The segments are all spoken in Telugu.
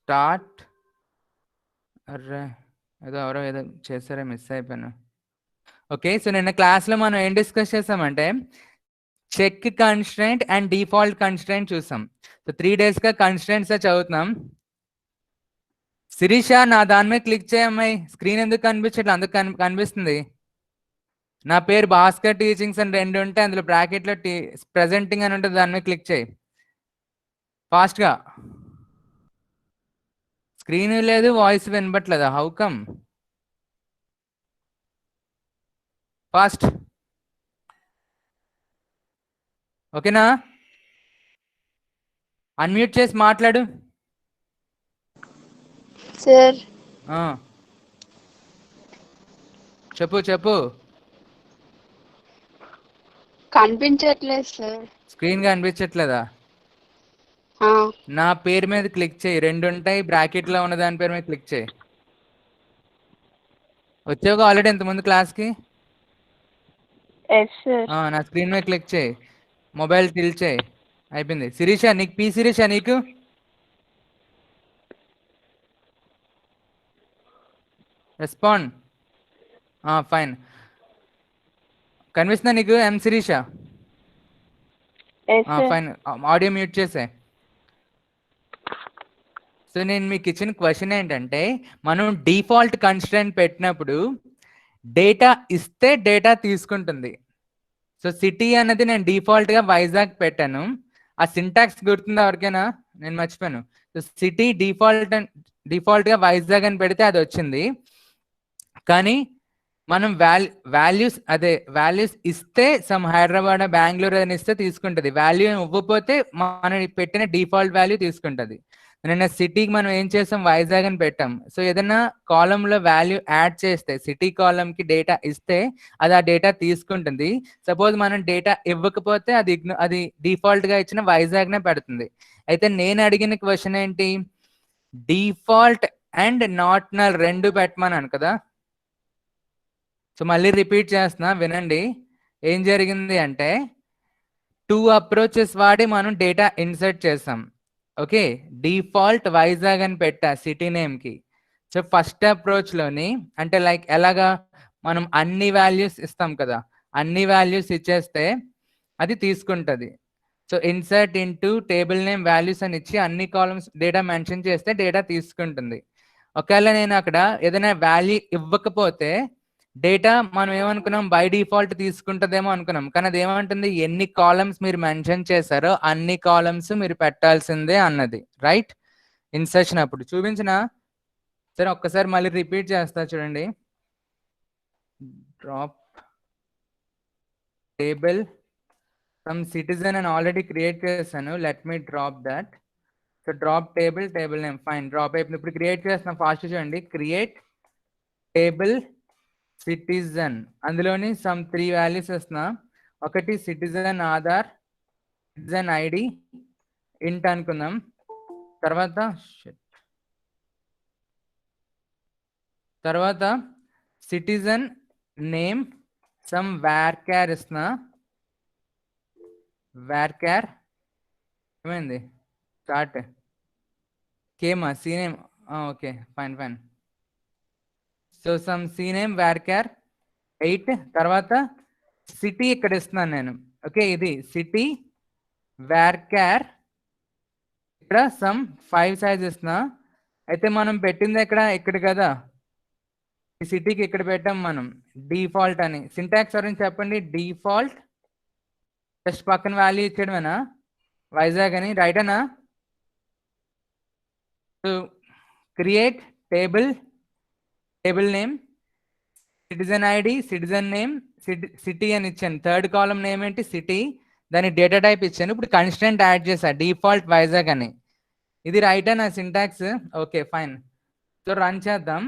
స్టార్ట్. అర్రే ఏదో చేసారా, మిస్ అయిపోయాను. ఓకే, సో నిన్న క్లాస్లో మనం ఏం డిస్కస్ చేసామంటే check constraint and default constraint చూసాం. సో 3 daysగా కన్స్ట్రెంట్స్ చదువుతున్నాం. శిరీష, నా దాని మీద క్లిక్ చేయమ్మాయి. స్క్రీన్ ఎందుకు కనిపించట్లేదు? అందుకు కనిపిస్తుంది. నా పేరు భాస్కర్ టీచింగ్స్ అని 2 ఉంటాయి, అందులో బ్రాకెట్లో ప్రెజెంటింగ్ అని ఉంటుంది, దాని మీద క్లిక్ చేయి ఫాస్ట్గా. స్క్రీన్ లేదు, వాయిస్ వినబట్లేదా? How come? ఫాస్ట్. ఓకేనా? అన్మ్యూట్ చేసి మాట్లాడు. సార్ చెప్పు. కనిపించట్లేదు సార్. స్క్రీన్ కనిపించట్లేదా? నా పేరు మీద క్లిక్ చేయి, 2 ఉంటాయి, బ్రాకెట్లో ఉన్న దాని పేరు మీద క్లిక్ చేయి. వచ్చావుగా ఆల్రెడీ ఇంతకుముందు క్లాస్కి. నా స్క్రీన్ మీద క్లిక్ చేయి, మొబైల్ టిల్ చేయి, అయిపోయింది. శిరీష నీకు శిరీష నీకు రెస్పాండ్. ఫైన్. కనిపిస్తుందా నీకు శిరీష? ఫైన్, ఆడియో మ్యూట్ చేసే. సో నేను మీకు ఇచ్చిన క్వశ్చన్ ఏంటంటే, మనం డిఫాల్ట్ కన్స్ట్రెంట్ పెట్టినప్పుడు డేటా ఇస్తే డేటా తీసుకుంటుంది. సో సిటీ అనేది నేను డిఫాల్ట్గా వైజాగ్ పెట్టాను. ఆ సింటాక్స్ గుర్తుందా ఎవరికైనా? నేను మర్చిపోయాను. సో సిటీ డిఫాల్ట్గా వైజాగ్ అని పెడితే అది వచ్చింది. కానీ మనం వాల్యూస్ ఇస్తే సమ్ హైదరాబాద్, బెంగళూరు అని ఇస్తే తీసుకుంటుంది. వాల్యూ ఇవ్వకపోతే మనం పెట్టిన డిఫాల్ట్ వాల్యూ తీసుకుంటుంది. నిన్న సిటీకి మనం ఏం చేసాం? వైజాగ్ అని పెట్టాం. సో ఏదైనా కాలంలో వాల్యూ యాడ్ చేస్తే, సిటీ కాలంకి డేటా ఇస్తే అది ఆ డేటా తీసుకుంటుంది. సపోజ్ మనం డేటా ఇవ్వకపోతే అది డిఫాల్ట్గా ఇచ్చిన వైజాగ్నే పెడుతుంది. అయితే నేను అడిగిన క్వశ్చన్ ఏంటి? డిఫాల్ట్ అండ్ నాట్ నల్ 2 పెట్టమన్నాను కదా. సో మళ్ళీ రిపీట్ చేస్తున్నా, వినండి. ఏం జరిగింది అంటే 2 అప్రోచెస్ వాడి మనం డేటా ఇన్సర్ట్ చేసాం. ఓకే, డిఫాల్ట్ వైజాగ్ అని పెట్టా సిటీ నేమ్కి. సో ఫస్ట్ అప్రోచ్లోని అంటే లైక్ ఎలాగా, మనం అన్ని వాల్యూస్ ఇస్తాం కదా, అన్ని వాల్యూస్ ఇచ్చేస్తే అది తీసుకుంటుంది. So insert into table name values అని ఇచ్చి అన్ని కాలమ్స్ డేటా మెన్షన్ చేస్తే డేటా తీసుకుంటుంది. ఒకవేళ నేను అక్కడ ఏదైనా వాల్యూ ఇవ్వకపోతే డేటా మనం ఏమనుకున్నాం, బై డిఫాల్ట్ తీసుకుంటుందేమో అనుకున్నాం. కానీ అది ఏమంటుంది, ఎన్ని కాలమ్స్ మీరు మెన్షన్ చేశారో అన్ని కాలమ్స్ మీరు పెట్టాల్సిందే అన్నది. రైట్? ఇన్సర్షన్ అప్పుడు చూపించిన. సరే ఒక్కసారి మళ్ళీ రిపీట్ చేస్తా చూడండి. డ్రాప్ టేబుల్ సమ్ సిటిజన్ అని ఆల్రెడీ క్రియేట్ చేశాను. Let me drop that. So drop table name. Fine, drop అయిపోయింది. ఇప్పుడు క్రియేట్ చేస్తున్నా, ఫాస్ట్ చూడండి. క్రియేట్ టేబుల్ సిటిజన్, అందులోని సమ్ 3 వాల్యూస్ వస్తున్నా. ఒకటి citizen Aadhaar, citizen ID int అనుకుందాం. తర్వాత సిటిజన్ నేమ్ సమ్ varchar ఇస్తున్నా. varchar ఏమైంది? స్టార్ట్ కేమా c name. Okay fine. So some c name varchar 8. తర్వాత సిటీ ఇక్కడ ఇస్తున్నాను నేను. ఓకే, ఇది సిటీ varchar, ఇక్కడ సమ్ 5 సైజ్ ఇస్తున్నా. అయితే మనం పెట్టింది ఇక్కడ కదా, ఈ సిటీకి ఇక్కడ పెట్టాం మనం డిఫాల్ట్ అని. సింటాక్స్ గురించి చెప్పండి. డిఫాల్ట్ జస్ట్ పక్కన వాల్యూ ఇచ్చేయడమేనా? వైజాగ్ అని రైట్ అనా? So create table name, citizen ID, citizen name, city అని ఇచ్చాను. థర్డ్ కాలం నేమ్ ఏంటి? సిటీ. దాని డేటా టైప్ ఇచ్చాను. ఇప్పుడు కన్స్టెంట్ యాడ్ చేశా, డిఫాల్ట్ వైజాగ్ అని. ఇది రైట్ అనా syntax? Okay fine. So run చేద్దాం.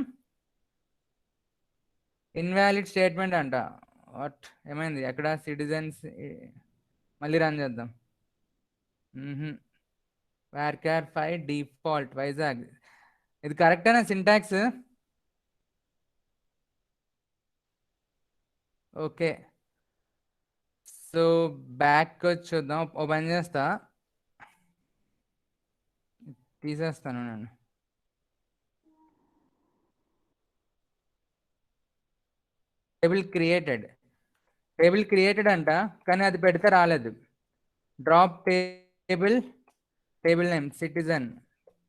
ఇన్వాలిడ్ స్టేట్మెంట్ అంట. వాట్ ఏమైంది? ఎక్కడ సిటిజన్స్? మళ్ళీ రన్ చేద్దాం. varchar 5 default Vizag. ఇది కరెక్టేనా సింటాక్స్? ఓకే, సో బ్యాక్ వచ్చి చూద్దాం. ఓపెన్ చేస్తా, తీసేస్తాను నేను. టేబుల్ క్రియేటెడ్ అంట, కానీ అది పెడితే రాలేదు. డ్రాప్ టేబుల్ నేమ్ సిటిజన్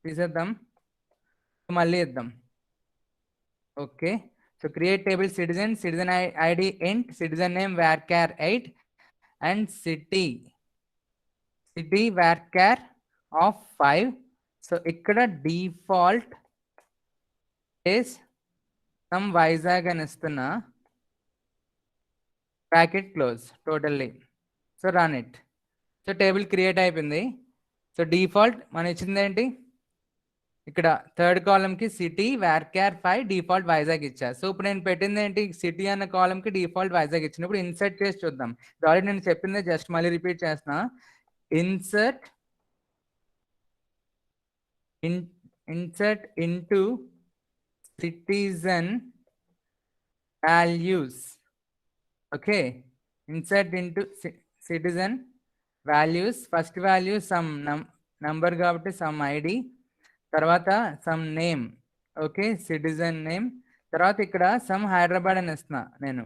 తీసేద్దాం, మళ్ళీ ఇద్దాం. Okay, so create table citizen ID int, citizen name varchar 8 and city varchar of 5. So ఇక్కడ డిఫాల్ట్ is some వైజాగ్ అని ఇస్తున్నా, bracket close totally. So run it. So table create అయిపోయింది. సో డిఫాల్ట్ మనం ఇచ్చింది ఏంటి, ఇక్కడ థర్డ్ కాలంకి సిటీ varchar 5 డిఫాల్ట్ వైజాగ్ ఇచ్చా. సో ఇప్పుడు నేను పెట్టింది ఏంటి, సిటీ అన్న కాలంకి డిఫాల్ట్ వైజాగ్ ఇచ్చిన. ఇప్పుడు ఇన్సర్ట్ చేసి చూద్దాం. ఆల్రెడీ నేను చెప్పింది జస్ట్ మళ్ళీ రిపీట్ చేస్తున్నా. Insert into citizen values. Okay, insert into citizen values. First value some number కాబట్టి some id, తర్వాత some name. Okay, citizen name. తర్వాత ఇక్కడ some హైదరాబాద్ అని ఇస్తున్నా, నేను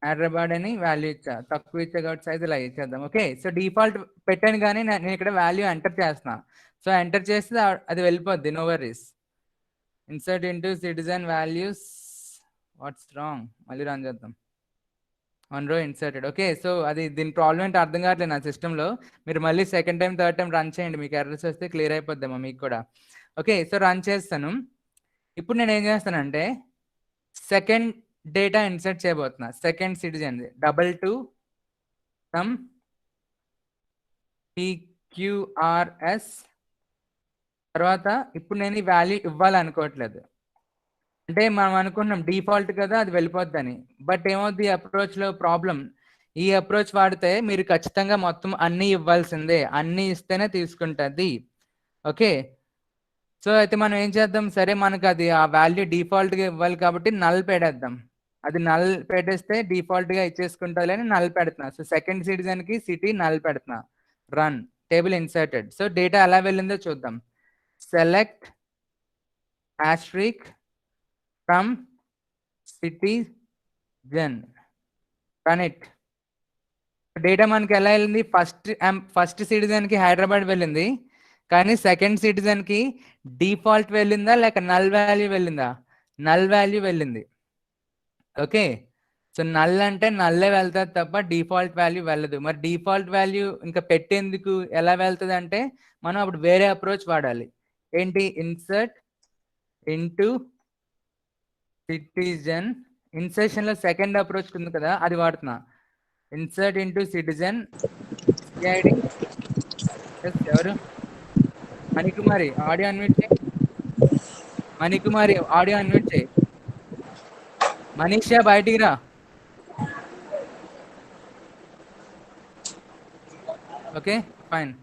హైదరాబాద్ అని వాల్యూ ఇచ్చా, తక్కువ ఇచ్చా కాబట్టి సైజ్ ఇలా ఇచ్చేద్దాం. ఓకే, సో డిఫాల్ట్ పెట్టాను కానీ నేను ఇక్కడ వాల్యూ ఎంటర్ చేస్తున్నా. సో ఎంటర్ చేస్తే అది వెళ్ళిపోద్ది, no worries. Insert into citizen values, what's wrong, మళ్ళీ రన్ చేద్దాం. 1 row ఇన్సర్టెడ్. ఓకే, సో అది దీని ప్రాబ్లం ఏంటో అర్థం కావట్లేదు నా సిస్టంలో. మీరు మళ్ళీ second time third time run చేయండి, మీకు ఎర్రర్స్ వస్తే క్లియర్ అయిపోద్దామా మీకు కూడా. ఓకే, సో రన్ చేస్తాను. ఇప్పుడు నేను ఏం చేస్తానంటే సెకండ్ డేటా ఇన్సర్ట్ చేయబోతున్నా. Second citizen 22 some PQRS. తర్వాత ఇప్పుడు నేను ఈ వాల్యూ ఇవ్వాలనుకోవట్లేదు, అంటే మనం అనుకున్నాం డిఫాల్ట్ కదా అది వెళ్ళిపోద్దని. బట్ ఏమవుద్ది అప్రోచ్లో ప్రాబ్లం, ఈ అప్రోచ్ వాడితే మీరు ఖచ్చితంగా మొత్తం అన్నీ ఇవ్వాల్సిందే, అన్నీ ఇస్తేనే తీసుకుంటుంది. ఓకే, సో అయితే మనం ఏం చేద్దాం, సరే మనకు అది ఆ వాల్యూ డిఫాల్ట్గా ఇవ్వాలి కాబట్టి నల్ పెడేద్దాం. అది నల్ పెట్టేస్తే డిఫాల్ట్గా ఇచ్చేసుకుంటుంది అని నల్ పెడుతున్నా. సో సెకండ్ సిటిజన్కి సిటీ నల్ పెడుతున్నా. Run, table inserted. So data ఎలా వెళ్ళిందో చూద్దాం. Select asterisk from citizen, run it. Data మనకి ఎలా వెళ్ళింది, ఫస్ట్ సిటిజన్కి హైదరాబాద్ వెళ్ళింది, కానీ సెకండ్ సిటిజన్కి డిఫాల్ట్ వెళ్ళిందా లేక నల్ వాల్యూ వెళ్ళిందా, నల్ వాల్యూ వెళ్ళింది. ఓకే, సో నల్ అంటే నల్లే వెళ్తుంది తప్ప డిఫాల్ట్ వాల్యూ వెళ్ళదు. మరి డిఫాల్ట్ వాల్యూ ఇంకా పెట్టేందుకు ఎలా వెళ్తుంది అంటే మనం అప్పుడు వేరే అప్రోచ్ వాడాలి. ఏంటి, ఇన్సర్ట్ ఇంటూ సిటిజన్. ఇన్సర్షన్ లో సెకండ్ అప్రోచ్ ఉంది కదా, అది వాడుతున్నా. Insert into citizen CID. ఎవరు, మణికుమారి ఆడియో అన్మ్యూట్ చేయి. మణికుమారి ఆడియో అన్మ్యూట్ చేయి. మనీషా బయటికి రా. Okay fine.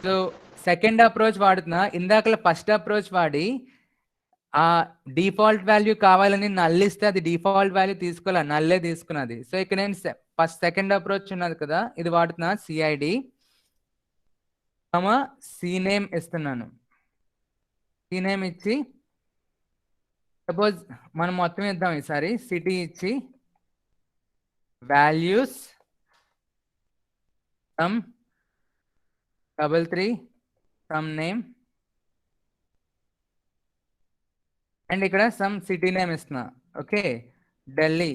So second approach వాడుతున్నా. ఇందాకలా ఫస్ట్ అప్రోచ్ వాడి ఆ డిఫాల్ట్ వాల్యూ కావాలని నల్లిస్తే అది డిఫాల్ట్ వాల్యూ తీసుకోలే, నల్లే తీసుకున్నది. సో ఇక్కడ నేను ఫస్ట్ సెకండ్ అప్రోచ్ ఉన్నది కదా, ఇది వాడుతున్నా. సిఐడి సినేమ్ ఇస్తున్నాను. సినేమ్ ఇచ్చి సపోజ్ మనం మొత్తం ఇద్దాం ఈసారి. సిటీ ఇచ్చి values some 33 some name and ఇక్కడ సమ్ సిటీ నేమ్ ఇస్తున్నా. ఓకే, ఢిల్లీ.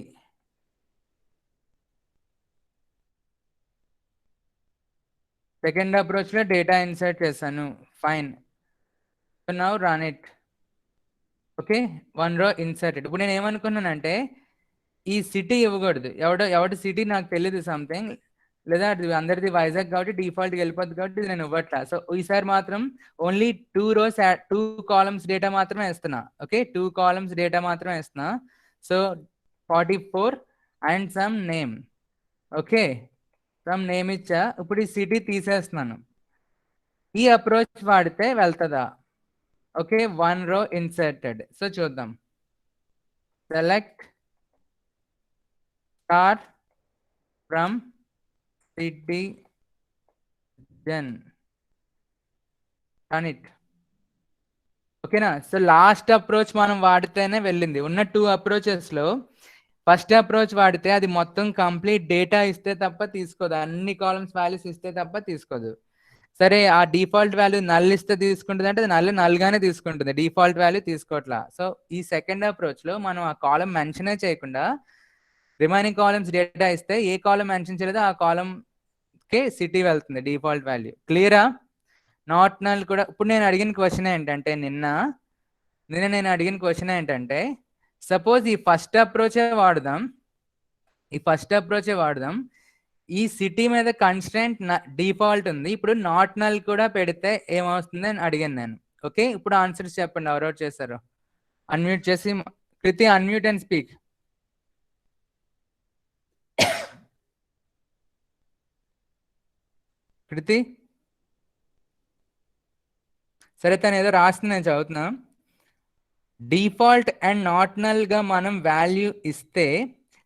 సెకండ్ అప్రోచ్ లో డేటా ఇన్సర్ట్ చేశాను. Fine, now run it. Okay, 1 row inserted. ఇప్పుడు నేను ఏమనుకున్నానంటే ఈ సిటీ ఇవ్వకూడదు, ఎవడి సిటీ నాకు తెలియదు సంథింగ్, లేదా అది అందరిది వైజాగ్ కాబట్టి డిఫాల్ట్గా వెళ్ళిపోద్ది కాబట్టి నేను ఇవ్వట్లా. సో ఈసారి మాత్రం ఓన్లీ 2 rows 2 columns డేటా మాత్రమే ఇస్తున్నా. ఓకే, 2 columns డేటా మాత్రమే ఇస్తున్నా. So 44 and some name. Okay, some name ఇచ్చా. ఇప్పుడు ఈ సిటీ తీసేస్తున్నాను. ఈ అప్రోచ్ వాడితే వెళ్తుందా? Okay, 1 row inserted. సో చూద్దాం. Select star from citizen, run it. Okay. ఓకేనా? సో లాస్ట్ అప్రోచ్ మనం వాడితేనే వెళ్ళింది. ఉన్న 2 అప్రోచెస్‌లో ఫస్ట్ అప్రోచ్ వాడితే అది మొత్తం కంప్లీట్ డేటా ఇస్తే తప్ప తీసుకోదు. అన్ని కాలమ్స్ వాల్యూస్ ఇస్తే తప్ప తీసుకోదు. సరే ఆ డిఫాల్ట్ వాల్యూ నల్ ఇస్తే తీసుకుంటుంది అంటే నల్ గానే తీసుకుంటుంది. డిఫాల్ట్ వాల్యూ తీసుకోవట్లా. సో ఈ సెకండ్ అప్రోచ్‌లో మనం ఆ కాలమ్ మెన్షనే చేయకుండా రిమైనింగ్ కాలమ్స్ డేటా ఇస్తే ఏ కాలమ్ మెన్షన్ చేయలేదో ఆ కాలమ్‌కే సిటీ వెళ్తుంది డిఫాల్ట్ వాల్యూ. క్లియరా? నాట్ నల్ కూడా ఇప్పుడు నేను అడిగిన క్వశ్చన్ ఏంటంటే నిన్న నేను అడిగిన క్వశ్చన్ ఏంటంటే సపోజ్ ఈ ఫస్ట్ అప్రోచే వాడదాం. ఈ సిటీ మీద కన్స్ట్రెంట్ డిఫాల్ట్ ఉంది. ఇప్పుడు నాట్ నల్ కూడా పెడితే ఏమవుతుంది అని అడిగాను నేను. ఓకే, ఇప్పుడు ఆన్సర్స్ చెప్పండి ఎవరెవరు చేశారు. అన్మ్యూట్ చేసి కృతి అన్మ్యూట్ అండ్ స్పీక్. కృతి సరే, తను ఏదో రాస్తుంది, నేను చదువుతున్నా. డిఫాల్ట్ అండ్ నాట్ నల్ గా మనం వాల్యూ ఇస్తే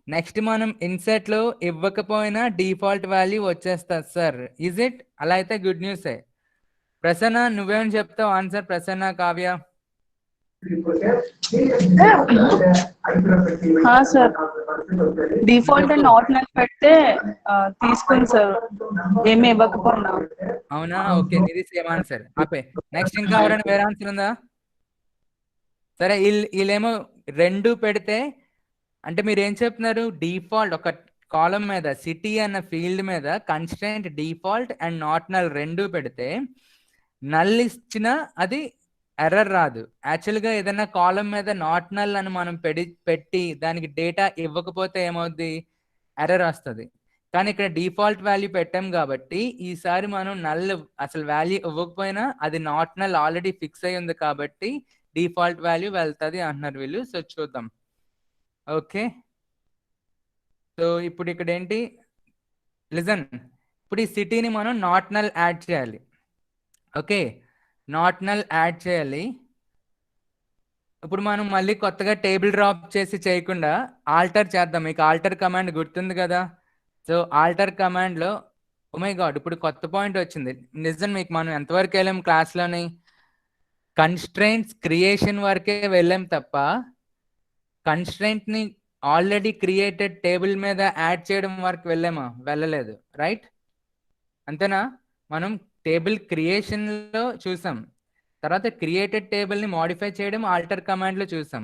నెక్స్ట్ మనం ఇన్సెట్ లో ఇవ్వకపోయినా డిఫాల్ట్ వాల్యూ వచ్చేస్తుంది సార్. Is it? అలా అయితే గుడ్ న్యూసే. ప్రసన్న నువ్వేమని చెప్తావు answer? Prasanna, Kavya. Sir default and not null పెడితే తీసుకుని సార్ ఏమి ఇవ్వకపోయినా. అవునా? ఓకే, ఇది సేమ్ ఆన్సర్. ఆపే. నెక్స్ట్ ఇంకా ఎవరైనా వేరే ఆన్సర్ ఉందా? సరే, వీళ్ళేమో 2 పెడితే అంటే మీరు ఏం చెప్తున్నారు? డిఫాల్ట్ ఒక కాలం మీద సిటీ అన్న ఫీల్డ్ మీద constraint default and not null 2 పెడితే నల్ ఇచ్చినా అది ఎర్రర్ రాదు. యాక్చువల్గా ఏదైనా కాలం మీద నాట్ నల్ అని మనం పెట్టి దానికి డేటా ఇవ్వకపోతే ఏమవుద్ది? ఎర్రర్ వస్తుంది. కానీ ఇక్కడ డిఫాల్ట్ వాల్యూ పెట్టాం కాబట్టి ఈసారి మనం నల్ అసలు వాల్యూ ఇవ్వకపోయినా అది నాట్ నల్ ఆల్రెడీ ఫిక్స్ అయి ఉంది కాబట్టి డిఫాల్ట్ వాల్యూ వెళ్తుంది అంటున్నారు వీళ్ళు. సో చూద్దాం. ఓకే, సో ఇప్పుడు ఇక్కడ ఏంటి? లిజన్, ఇప్పుడు ఈ సిటీని మనం నాట్ నల్ యాడ్ చేయాలి. ఓకే, నాట్ నల్ యాడ్ చేయాలి. ఇప్పుడు మనం మళ్ళీ కొత్తగా టేబుల్ డ్రాప్ చేసి చేయకుండా ఆల్టర్ చేద్దాం. మీకు ఆల్టర్ కమాండ్ గుర్తుంది కదా? సో ఆల్టర్ కమాండ్లో ఓ మై గాడ్, ఇప్పుడు కొత్త పాయింట్ వచ్చింది. నిజం, మీకు మనం ఎంతవరకు వెళ్ళాం క్లాస్లోని? కన్స్ట్రెయింట్స్ క్రియేషన్ వరకే వెళ్ళాం తప్ప కన్స్ట్రెయింట్ని ఆల్రెడీ క్రియేటెడ్ టేబుల్ మీద యాడ్ చేయడం వరకు వెళ్ళలేదు. రైట్? అంతేనా? మనం టేబుల్ క్రియేషన్లో చూసాం, తర్వాత క్రియేటెడ్ టేబుల్ని మోడిఫై చేయడం ఆల్టర్ కమాండ్లో చూసాం.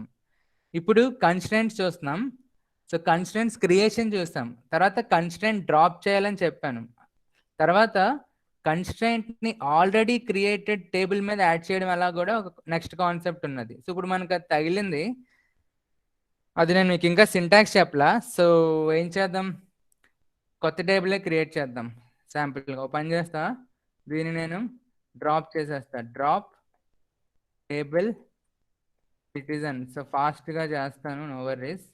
ఇప్పుడు కన్స్ట్రెంట్స్ చూస్తున్నాం. సో కన్స్ట్రెంట్స్ క్రియేషన్ చూస్తాం, తర్వాత కన్స్ట్రెంట్ డ్రాప్ చేయాలని చెప్పాను, తర్వాత కన్స్ట్రెంట్ని ఆల్రెడీ క్రియేటెడ్ టేబుల్ మీద యాడ్ చేయడం అలా కూడా ఒక నెక్స్ట్ కాన్సెప్ట్ ఉన్నది. సో ఇప్పుడు మనకు అది తగిలింది, అది నేను మీకు ఇంకా సింటాక్స్ చెప్పలా. సో ఏం చేద్దాం? కొత్త టేబులే క్రియేట్ చేద్దాం. శాంపుల్గా ఓపెన్ చేస్తా, దీన్ని నేను డ్రాప్ చేసేస్తా. Drop table citizen. సో ఫాస్ట్గా చేస్తాను, no worries.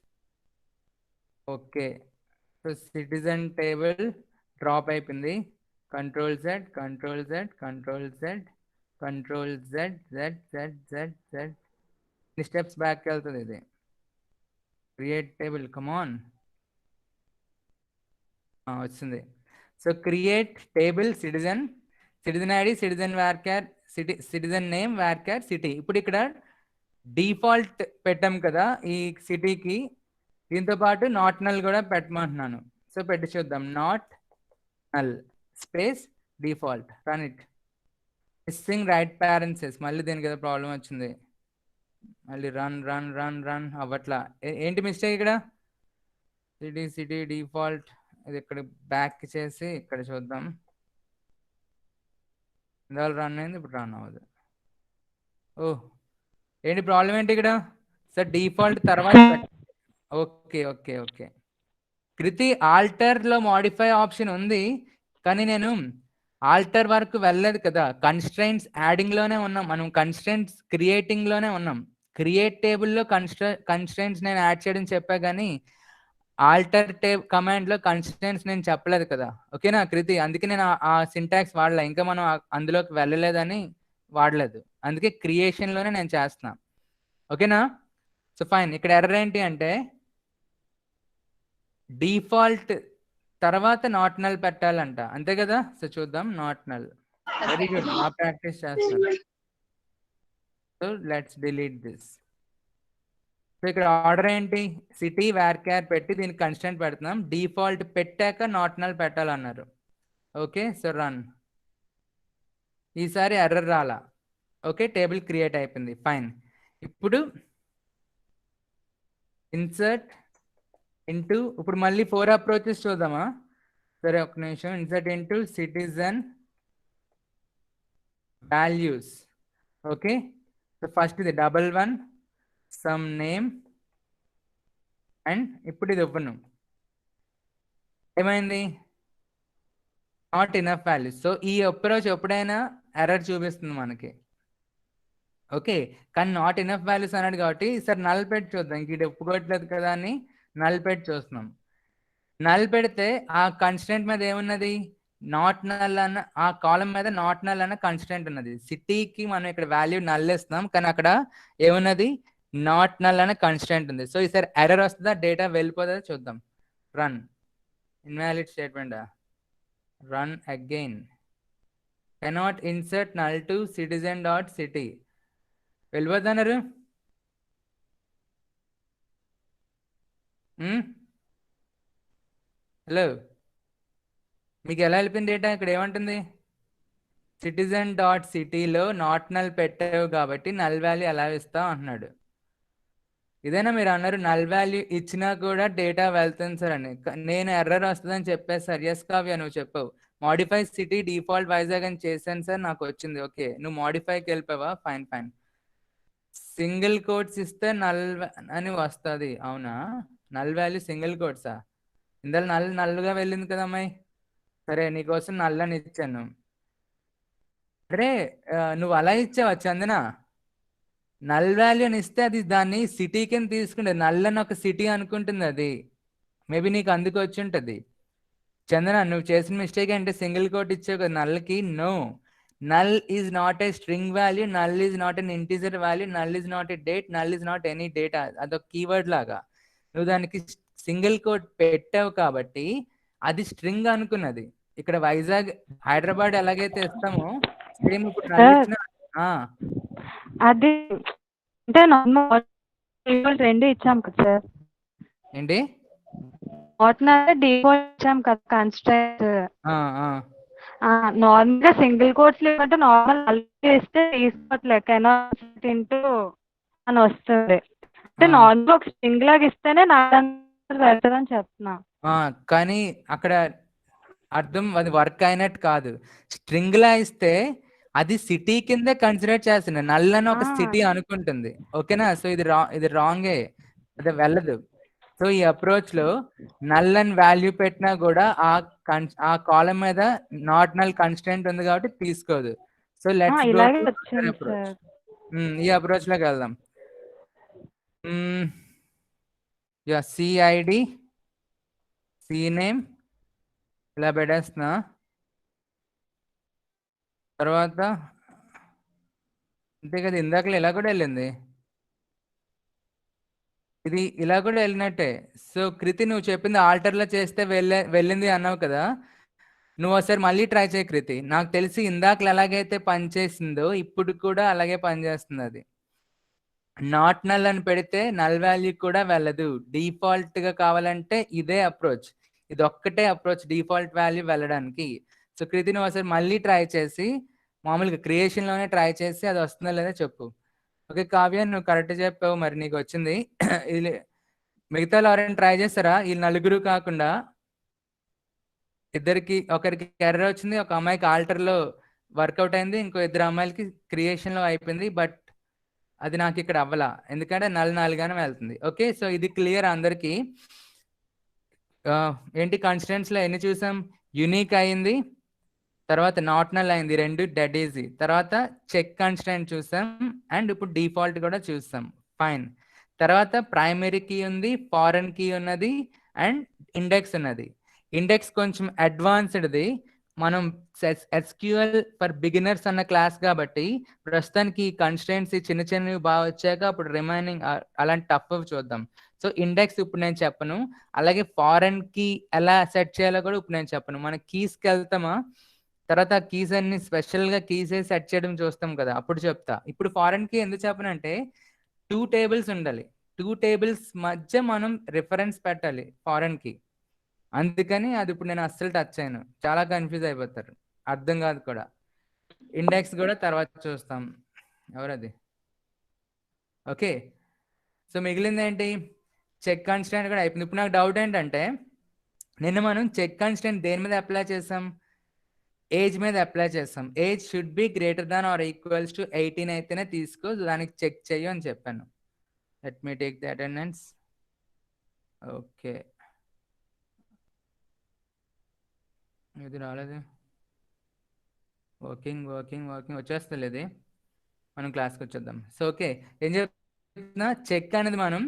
Okay, so citizen table drop అయిపోయింది. Control Z, control Z, control Z, control Z, Z Z Z Z. ఈ స్టెప్స్ బ్యాక్ వెళ్తుంది ఇది. క్రియేట్ టేబుల్, కమాన్, వచ్చింది. So create table citizen, citizen ID, citizen varchar city, citizen name varchar city. ఇప్పుడు ఇక్కడ డిఫాల్ట్ పెట్టాం కదా ఈ సిటీకి, దీంతో పాటు నాట్ నల్ కూడా పెట్టమంటున్నాను. సో పెట్టి చూద్దాం. Not null space default, run it. Missing right parentheses, మళ్ళీ దీనికి ఏదో ప్రాబ్లం వచ్చింది. మళ్ళీ రన్ రన్ రన్ రన్ అవ్వట్లా. ఏంటి మిస్టేక్ ఇక్కడ? సిటీ డిఫాల్ట్, ఇది ఇక్కడ బ్యాక్ చేసి ఇక్కడ చూద్దాం. ఇందువల్ల రన్ అయింది, ఇప్పుడు రన్ అవ్వదు. ఓహ్, ఏంటి ప్రాబ్లం ఏంటి ఇక్కడ? సార్ డిఫాల్ట్ తర్వాత ఓకే ఓకే ఓకే. కృతి, ఆల్టర్లో మాడిఫై ఆప్షన్ ఉంది, కానీ నేను ఆల్టర్ వరకు వెళ్ళలేదు కదా. కన్స్ట్రెంట్స్ యాడింగ్లోనే ఉన్నాం మనం, కన్స్ట్రెంట్స్ క్రియేటింగ్లోనే ఉన్నాం. క్రియేట్ టేబుల్లో కన్స్ట్రెంట్స్ నేను యాడ్ చేయడం చెప్పా, కానీ ఆల్టర్ కమాండ్లో కన్స్ట్రెంట్స్ నేను చెప్పలేదు కదా. ఓకేనా కృతి? అందుకే నేను ఆ సింటాక్స్ వాడలే, ఇంకా మనం అందులోకి వెళ్ళలేదని వాడలేదు, అందుకే క్రియేషన్లోనే నేను చేస్తున్నా. ఓకేనా? So fine. ఇక్కడ ఎర్రర్ ఏంటి అంటే డిఫాల్ట్ తర్వాత నాట్ నల్ పెట్టాలంట, అంతే కదా? సో చూద్దాం. Not null, very good, practice చేస్తాను. So let's delete this. So ఇక్కడ ఆర్డర్ ఏంటి, సిటీ వేర్క్యార్ పెట్టి దీనికి కన్స్టెంట్ పెడుతున్నాం, డిఫాల్ట్ పెట్టాక నాట్ నల్ పెట్టాలన్నారు. Okay, so run. ఈసారి ఎర్రర్ రాలా. ఓకే, టేబుల్ క్రియేట్ అయిపోయింది, ఫైన్. ఇప్పుడు ఇన్సర్ట్ ఇంటూ, ఇప్పుడు మళ్ళీ 4 అప్రోచెస్ చూద్దామా? సరే ఒక నిమిషం. Insert into citizen values. Okay, so first ఇది 11 సమ్ నేమ్ అండ్ ఇప్పుడు ఇది ఇవ్వను. ఏమైంది? Not enough values. సో ఈ అప్రోచ్ ఎప్పుడైనా ఎర్రర్ చూపిస్తుంది మనకి. ఓకే, కానీ నాట్ ఇనఫ్ వాల్యూస్ అన్నాడు కాబట్టి సరే నల్ పెట్టి చూద్దాం. ఇంక ఇది ఒప్పుకోవట్లేదు కదా అని నల్ పెట్టి చూస్తున్నాం. నల్ పెడితే ఆ కన్స్టెంట్ మీద ఏమున్నది, నాట్ నల్ అన్న, ఆ కాలం మీద నాట్ నల్ అన్న కన్స్టెంట్ ఉన్నది. సిటీకి మనం ఇక్కడ వాల్యూ నల్ ఇస్తున్నాం, కానీ అక్కడ ఏమున్నది, నాట్ నల్ అన్న కన్స్టెంట్ ఉంది. సో ఈసారి ఎర్రర్ వస్తుందా, డేటా వెళ్ళిపోతుందా చూద్దాం. Run. Invalid statement. Run again. Cannot insert null to citizen dot city. వెళ్ళిపోతున్నారు. హలో, మీకు ఎలా వెళ్ళిపోయింది డేటా? ఇక్కడ ఏమంటుంది, సిటిజన్ డాట్ సిటీలో నాట్ నల్ పెట్టావు కాబట్టి నల్ వాల్యూ ఎలా ఇస్తావు అంటున్నాడు. ఇదేనా మీరు అన్నారు నల్ వాల్యూ ఇచ్చినా కూడా డేటా వెళ్తుంది సార్ అని. నేను ఎర్రర్ వస్తుందని చెప్పాను సార్. ఎస్ కావ్య, నువ్వు చెప్పావు. మాడిఫై సిటీ డిఫాల్ట్ వైజాగ్ అని చేశాను సార్, నాకు వచ్చింది. ఓకే, నువ్వు మాడిఫైకి వెళ్ళిపోవా? Fine fine. సింగిల్ కోట్స్ ఇస్తే నల్ అని వస్తుంది. అవునా, నల్ వాల్యూ సింగిల్ కోట్సా? ఇందులో నల్లుగా వెళ్ళింది కదా అమ్మాయి. సరే, నీకోసం నల్లని ఇచ్చాను. అరే నువ్వు అలా ఇచ్చావా చందన? నల్ వాల్యూ అని ఇస్తే అది దాన్ని సిటీ కింద తీసుకుంటుంది. నల్లని ఒక సిటీ అనుకుంటుంది అది. మేబీ నీకు అందుకు వచ్చి ఉంటుంది. చందన, నువ్వు చేసిన మిస్టేక్ అంటే సింగిల్ కోట్ ఇచ్చావు కదా నల్కి. No, null is not a string value, null is not an integer value, null is not a date, null is not any data. అదొక కీవర్డ్ లాగా. నువ్వు దానికి సింగిల్ కోట్ పెట్టావు కాబట్టి అది స్ట్రింగ్ అనుకున్నది. ఇక్కడ వైజాగ్ హైదరాబాద్ ఎలాగైతే ఇస్తామో సేమ్ ఇప్పుడు అది అంటే నార్మల్ రెండు ఇచ్చాం కదా సార్. ఏంటి డిఫాల్ట్ ఇచ్చాం కదా కన్స్ట్రక్ట్. నార్మల్ గా సింగిల్ కోట్స్ లేకుంటే నార్మల్ ఇస్తే తీసుకోవట్లేదు ఇంటూ అని వస్తుంది. అంటే నార్మల్ ఒక స్ట్రింగ్ లాగా ఇస్తేనే పెడతారని చెప్తున్నా. కానీ అక్కడ అర్థం అది వర్క్ అయినట్టు కాదు. స్ట్రింగ్ లా ఇస్తే అది సిటీ కింద కన్సిడర్ చేస్తుంది. నల్లని ఒక సిటీ అనుకుంటుంది. ఓకేనా? సో ఇది రాంగే, అదే వెళ్ళదు. సో ఈ అప్రోచ్ లో నల్ అండ్ వాల్యూ పెట్టినా కూడా ఆ కాలం మీద నాట్ నల్ కన్స్టెంట్ ఉంది కాబట్టి తీసుకోదు. So let's approach. ఈ అప్రోచ్ లోకి వెళ్దాం. సిఐడి సినేమ్ ఇలా పెట్టేస్తున్నా. తర్వాత అంతే కదా, ఇందాకలో ఇలా కూడా వెళ్ళింది, ఇది ఇలా కూడా వెళ్ళినట్టే. సో కృతి, నువ్వు చెప్పింది ఆల్టర్లో చేస్తే వెళ్ళింది అన్నావు కదా, నువ్వు ఒకసారి మళ్ళీ ట్రై చేయి కృతి. నాకు తెలిసి ఇందాకలు ఎలాగైతే పనిచేసిందో ఇప్పుడు కూడా అలాగే పనిచేస్తుంది. అది నాట్ నల్ అని పెడితే నల్ వాల్యూ కూడా వెళ్ళదు. డిఫాల్ట్గా కావాలంటే ఇదే అప్రోచ్, ఇది ఒక్కటే అప్రోచ్ డిఫాల్ట్ వాల్యూ వెళ్ళడానికి. సో కృతి, నువ్వు ఒకసారి మళ్ళీ ట్రై చేసి మామూలుగా క్రియేషన్లోనే ట్రై చేసి అది వస్తుందో లేదో చెప్పు. ఓకే కావ్య, నువ్వు కరెక్ట్ చెప్పావు, మరి నీకు వచ్చింది. ఇది మిగతా ఎవరైనా ట్రై చేస్తారా? ఈ నలుగురు కాకుండా ఇద్దరికి, ఒకరికి ఎర్రర్ వచ్చింది, ఒక అమ్మాయికి ఆల్టర్లో వర్కౌట్ అయింది, ఇంకో ఇద్దరు అమ్మాయిలకి క్రియేషన్లో అయిపోయింది. బట్ అది నాకు ఇక్కడ అవ్వలా, ఎందుకంటే నాలుగానే వెళ్తుంది. ఓకే, సో ఇది క్లియర్ అందరికీ. ఏంటి కన్స్టెంట్స్లో ఎన్ని చూసాం? యూనిక్ అయింది, తర్వాత నాట్ నల్ అయింది, రెండు డెడ్ ఈజీ, తర్వాత చెక్ కన్స్టెంట్ చూసాం, అండ్ ఇప్పుడు డిఫాల్ట్ కూడా చూసాం. ఫైన్. తర్వాత ప్రైమరీ కీ ఉంది, ఫారెన్ కీ ఉన్నది, అండ్ ఇండెక్స్ ఉన్నది. ఇండెక్స్ కొంచెం అడ్వాన్స్డ్ది. మనం ఎస్క్యూఎల్ ఫర్ బిగినర్స్ అన్న క్లాస్ కాబట్టి ప్రస్తుతానికి కన్స్టెంట్స్ చిన్న చిన్నవి బాగా వచ్చాక అప్పుడు రిమైనింగ్ అలాంటి టఫ్ చూద్దాం. సో ఇండెక్స్ ఇప్పుడు నేను చెప్పను, అలాగే ఫారెన్ కీ ఎలా సెట్ చేయాలో కూడా ఇప్పుడు నేను చెప్పను. మన కీస్కి వెళ్తామా? తర్వాత కీస్ అన్ని స్పెషల్గా కీస్ సెట్ చేయడం చూస్తాం కదా, అప్పుడు చెప్తా. ఇప్పుడు ఫారెన్ కి ఎందుకు చెప్పనంటే 2 టేబుల్స్ ఉండాలి. 2 టేబుల్స్ మధ్య మనం రిఫరెన్స్ పెట్టాలి ఫారెన్ కి. అందుకని అది ఇప్పుడు నేను అస్సలు టచ్ చేయను, చాలా కన్ఫ్యూజ్ అయిపోతారు, అర్థం కాదు కూడా. ఇండెక్స్ కూడా తర్వాత చూస్తాం. ఎవరది? ఓకే, సో మిగిలింది ఏంటి? చెక్ కాన్స్టెంట్ కూడా అయిపోయింది. ఇప్పుడు నాకు డౌట్ ఏంటంటే, నిన్న మనం చెక్ కాన్స్టెంట్ దేని మీద అప్లై చేసాం? ఏజ్ మీద అప్లై చేస్తాం. Age should be greater than or equals to 18 అయితేనే తీసుకో, దానికి చెక్ చెయ్యు అని చెప్పాను. Let me take the attendance. Okay, ఇది రాలేదు. వర్కింగ్ వచ్చేస్తలేదు, మనం క్లాస్కి వచ్చేద్దాం. సో ఓకే, ఏం చెప్తున్నా, చెక్ అనేది మనం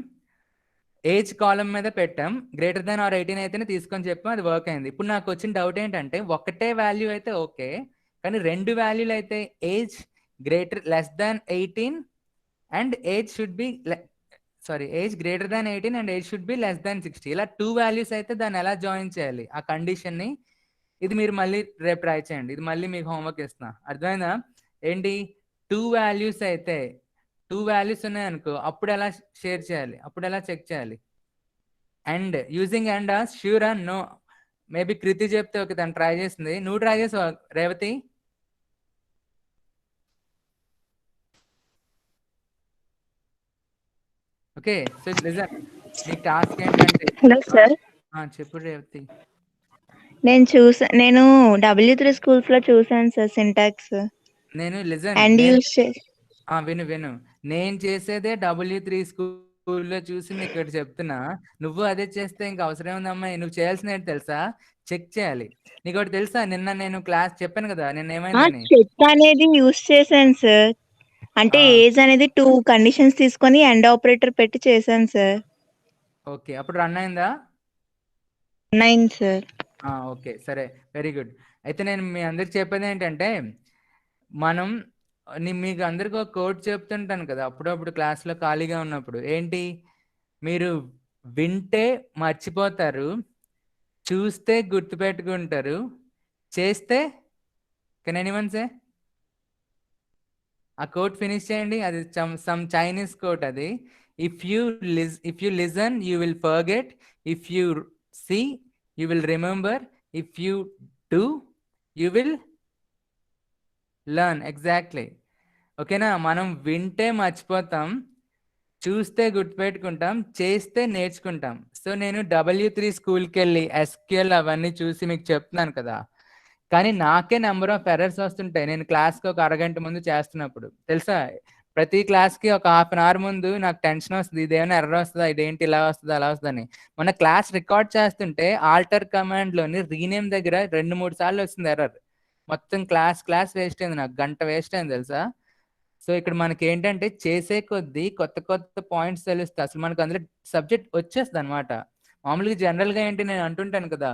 ఏజ్ కాలం మీద పెట్టాం, గ్రేటర్ దాన్ ఆర్ 18 అయితేనే తీసుకొని చెప్పాం, అది వర్క్ అయింది. ఇప్పుడు నాకు వచ్చిన డౌట్ ఏంటంటే, ఒకటే వాల్యూ అయితే ఓకే, కానీ 2 వాల్యూలు అయితే age less than 18 and age should be age greater than 18 and age should be less than 60, ఇలా 2 వాల్యూస్ అయితే దాన్ని ఎలా జాయిన్ చేయాలి ఆ కండిషన్ని? ఇది మీరు మళ్ళీ రేపు ట్రై చేయండి, ఇది మళ్ళీ మీకు హోంవర్క్ ఇస్తున్నా, అర్థమైందా? ఏంటి, 2 వాల్యూస్ అయితే 2 వాల్యూస్ ఉన్నాయనుకో, అప్పుడు ఎలా షేర్ చేయాలి, అప్పుడు ఎలా చెక్ చేయాలి? And using and sure and no, maybe Kriti చెప్తే ఓకే, తను ట్రై చేసింది, నువ్వు ట్రై చేసావా రేవతి? ఓకే, సో లిజన్, నీ టాస్క్ ఏంటంటే, హలో సార్, చెప్పు రేవతి. నేను W3 స్కూల్స్ లో చూసాను సార్ సింటాక్స్ నేను లిజన్, అండ్ విను, నేను చేసేదే W3 స్కూల్లో చూసి నీకు ఇక్కడ చెప్తున్నా, నువ్వు అదే చేస్తే ఇంకా అవసరం ఉందమ్మా. నువ్వు చేయాల్సిన ఏంటి తెలుసా? చెక్ చేయాలి. నీకు ఒకటి తెలుసా, నిన్న నేను క్లాస్ చెప్పాను కదా, నిన్న ఏమైందని? చెక్ అనేది యూస్ చేశాను సార్, అంటే ఏజ్ అనేది 2 కండిషన్స్ తీసుకొని ఎండ్ ఆపరేటర్ పెట్టి చేశాను సార్. ఓకే, అప్పుడు రన్ అయిందా? 9 సార్. ఓకే, సరే, వెరీ గుడ్. అయితే నేను మీ అందరికి చెప్పేది ఏంటంటే, మనం మీకు అందరికి ఒక కోడ్ చెప్తుంటాను కదా అప్పుడప్పుడు క్లాస్లో ఖాళీగా ఉన్నప్పుడు, ఏంటి, మీరు వింటే మర్చిపోతారు, చూస్తే గుర్తుపెట్టుకుంటారు, చేస్తే కెన్ ఎనీవన్ సే? ఆ కోడ్ ఫినిష్ చేయండి, అది సమ్ చైనీస్ కోడ్ అది. If you listen you will forget, if you see you will remember, if you do you will learn. Exactly, ఓకేనా? మనం వింటే మర్చిపోతాం, చూస్తే గుర్తుపెట్టుకుంటాం, చేస్తే నేర్చుకుంటాం. సో నేను W3 స్కూల్కి వెళ్ళి SQL అవన్నీ చూసి మీకు చెప్తున్నాను కదా, కానీ నాకే నెంబర్ ఆఫ్ ఎర్రర్స్ వస్తుంటాయి నేను క్లాస్కి ఒక అరగంట ముందు చేస్తున్నప్పుడు, తెలుసా? ప్రతి క్లాస్కి ఒక హాఫ్ అన్ అవర్ ముందు నాకు టెన్షన్ వస్తుంది, ఇదేమైనా ఎర్రర్ వస్తుందా, ఇదేంటి ఇలా వస్తుందా అలా వస్తుందని. మొన్న క్లాస్ రికార్డ్ చేస్తుంటే ఆల్టర్ కమాండ్లోని రీనేమ్ దగ్గర 2-3 సార్లు వస్తుంది ఎర్రర్. మొత్తం క్లాస్ వేస్ట్ అయింది, నాకు గంట వేస్ట్ అయింది తెలుసా? సో ఇక్కడ మనకి ఏంటంటే, చేసే కొద్దీ కొత్త కొత్త పాయింట్స్ తెలుస్తాయి, అసలు మనకు అందులో సబ్జెక్ట్ వచ్చేస్తుంది అనమాట. మామూలుగా జనరల్గా ఏంటి, నేను అంటుంటాను కదా,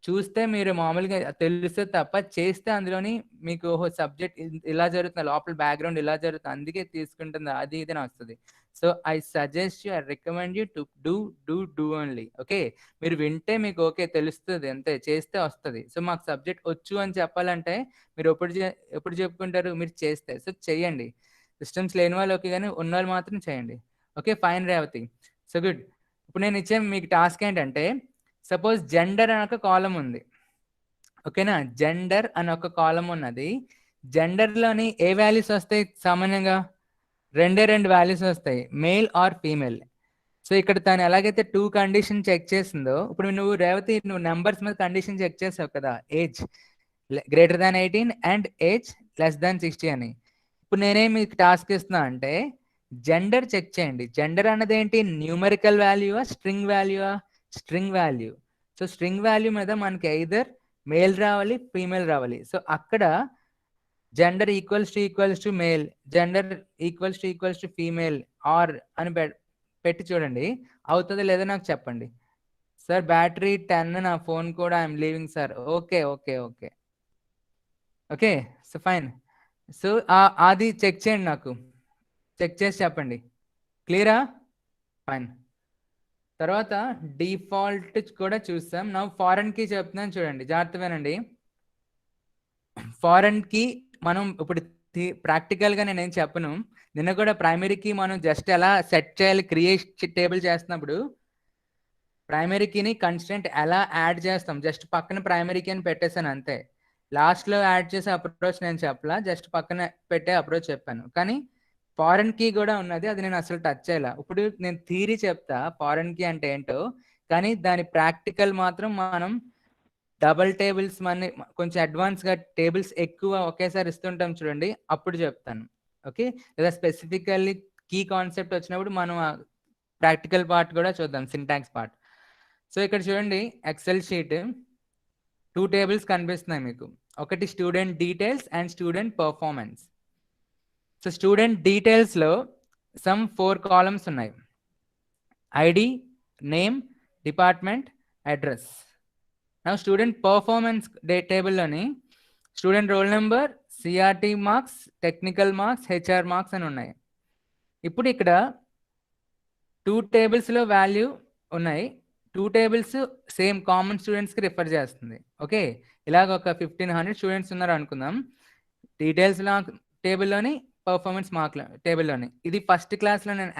చూస్తే మీరు మామూలుగా తెలిస్తే తప్ప, చేస్తే అందులోని మీకు ఓహో సబ్జెక్ట్ ఇలా జరుగుతుంది, లోపల బ్యాక్గ్రౌండ్ ఇలా జరుగుతుంది, అందుకే తీసుకుంటుంది, అది ఇది అని వస్తుంది. So I suggest you, I recommend you to do only. Okay, మీరు వింటే మీకు ఓకే తెలుస్తుంది అంతే, చేస్తే వస్తుంది. సో మాకు సబ్జెక్ట్ వచ్చు అని చెప్పాలంటే మీరు ఎప్పుడు చెప్పుకుంటారు, మీరు చేస్తే. సో చెయ్యండి, సిస్టమ్స్ లేని వాళ్ళు ఓకే, కానీ ఉన్న వాళ్ళు మాత్రం చేయండి. Okay, fine Revathi. So good. ఇప్పుడు నేను ఇచ్చే మీకు టాస్క్ ఏంటంటే, సపోజ్ జెండర్ అని ఒక కాలం ఉంది, ఓకేనా? జెండర్ అని ఒక కాలం ఉన్నది, జెండర్లోని ఏ వాల్యూస్ వస్తాయి సామాన్యంగా? 2 వాల్యూస్ వస్తాయి, మేల్ ఆర్ ఫీమేల్. సో ఇక్కడ తను ఎలాగైతే 2 కండిషన్ చెక్ చేసిందో, ఇప్పుడు నువ్వు రేవతి నువ్వు నెంబర్స్ మీద కండిషన్ చెక్ చేసావు కదా, age greater than 18 and age less than 60 అని. ఇప్పుడు నేనేం మీకు టాస్క్ ఇస్తున్నా అంటే, జెండర్ చెక్ చేయండి. జెండర్ అన్నది ఏంటి, న్యూమరికల్ వాల్యూవా స్ట్రింగ్ వాల్యూవా? String value. So string value మీద మనకి ఐదర్ మేల్ రావాలి, ఫీమేల్ రావాలి. సో అక్కడ gender equals to male, gender equals to female or అని పెట్టి చూడండి, అవుతుందో లేదో నాకు చెప్పండి. సార్ బ్యాటరీ 10, నా ఫోన్ కూడా I'm leaving sir. Okay okay okay okay, so fine. So అది చెక్ చేయండి, నాకు చెక్ చేసి చెప్పండి. క్లియరా? ఫైన్. తర్వాత డిఫాల్ట్ కూడా చూస్తాం. నా ఫారెన్ కి చెప్తున్నాను చూడండి, జాగ్రత్తగానండి. ఫారెన్ కి మనం ఇప్పుడు ప్రాక్టికల్ గా నేనేం చెప్పను. నిన్న కూడా ప్రైమరీకి మనం జస్ట్ ఎలా సెట్ చేయాలి క్రియేట్ టేబుల్ చేస్తున్నప్పుడు ప్రైమరీ కీని కన్స్టెంట్ ఎలా యాడ్ చేస్తాం, జస్ట్ పక్కన ప్రైమరీ కీ అని పెట్టేశాను అంతే. లాస్ట్ లో యాడ్ చేసే అప్రోచ్ నేను చెప్పలా, జస్ట్ పక్కన పెట్టే అప్రోచ్ చెప్పాను. కానీ ఫారెన్ కీ కూడా ఉన్నది, అది నేను అసలు టచ్ చేయాల. ఇప్పుడు నేను థియరీ చెప్తా ఫారెన్ కీ అంటే ఏంటో, కానీ దాని ప్రాక్టికల్ మాత్రం మనం డబల్ టేబుల్స్ కొంచెం అడ్వాన్స్ గా టేబుల్స్ ఎక్కువ ఒకేసారి ఇస్తుంటాం చూడండి, అప్పుడు చెప్తాను. ఓకే, లేదా స్పెసిఫికల్లీ కీ కాన్సెప్ట్ వచ్చినప్పుడు మనం ప్రాక్టికల్ పార్ట్ కూడా చూద్దాం, సింటాక్స్ పార్ట్. సో ఇక్కడ చూడండి ఎక్సెల్ షీట్ 2 టేబుల్స్ కనిపిస్తున్నాయి మీకు. ఒకటి student details and student performance. So student details లో సమ్ 4 కాలమ్స్ ఉన్నాయి. ID, name, department, address. నా స్టూడెంట్ పర్ఫార్మెన్స్ టేబుల్లోని student roll number, CRT marks, technical marks, HR marks అని ఉన్నాయి. ఇప్పుడు ఇక్కడ 2 టేబుల్స్లో వాల్యూ ఉన్నాయి. 2 టేబుల్స్ సేమ్ కామన్ స్టూడెంట్స్కి రిఫర్ చేస్తుంది. ఓకే, ఇలాగ ఒక 1500 స్టూడెంట్స్ ఉన్నారు అనుకుందాం. డీటెయిల్స్ టేబుల్లోని, పర్ఫార్మెన్స్ మార్క్ టేబుల్లోని. ఇది ఫస్ట్ క్లాస్లో నేను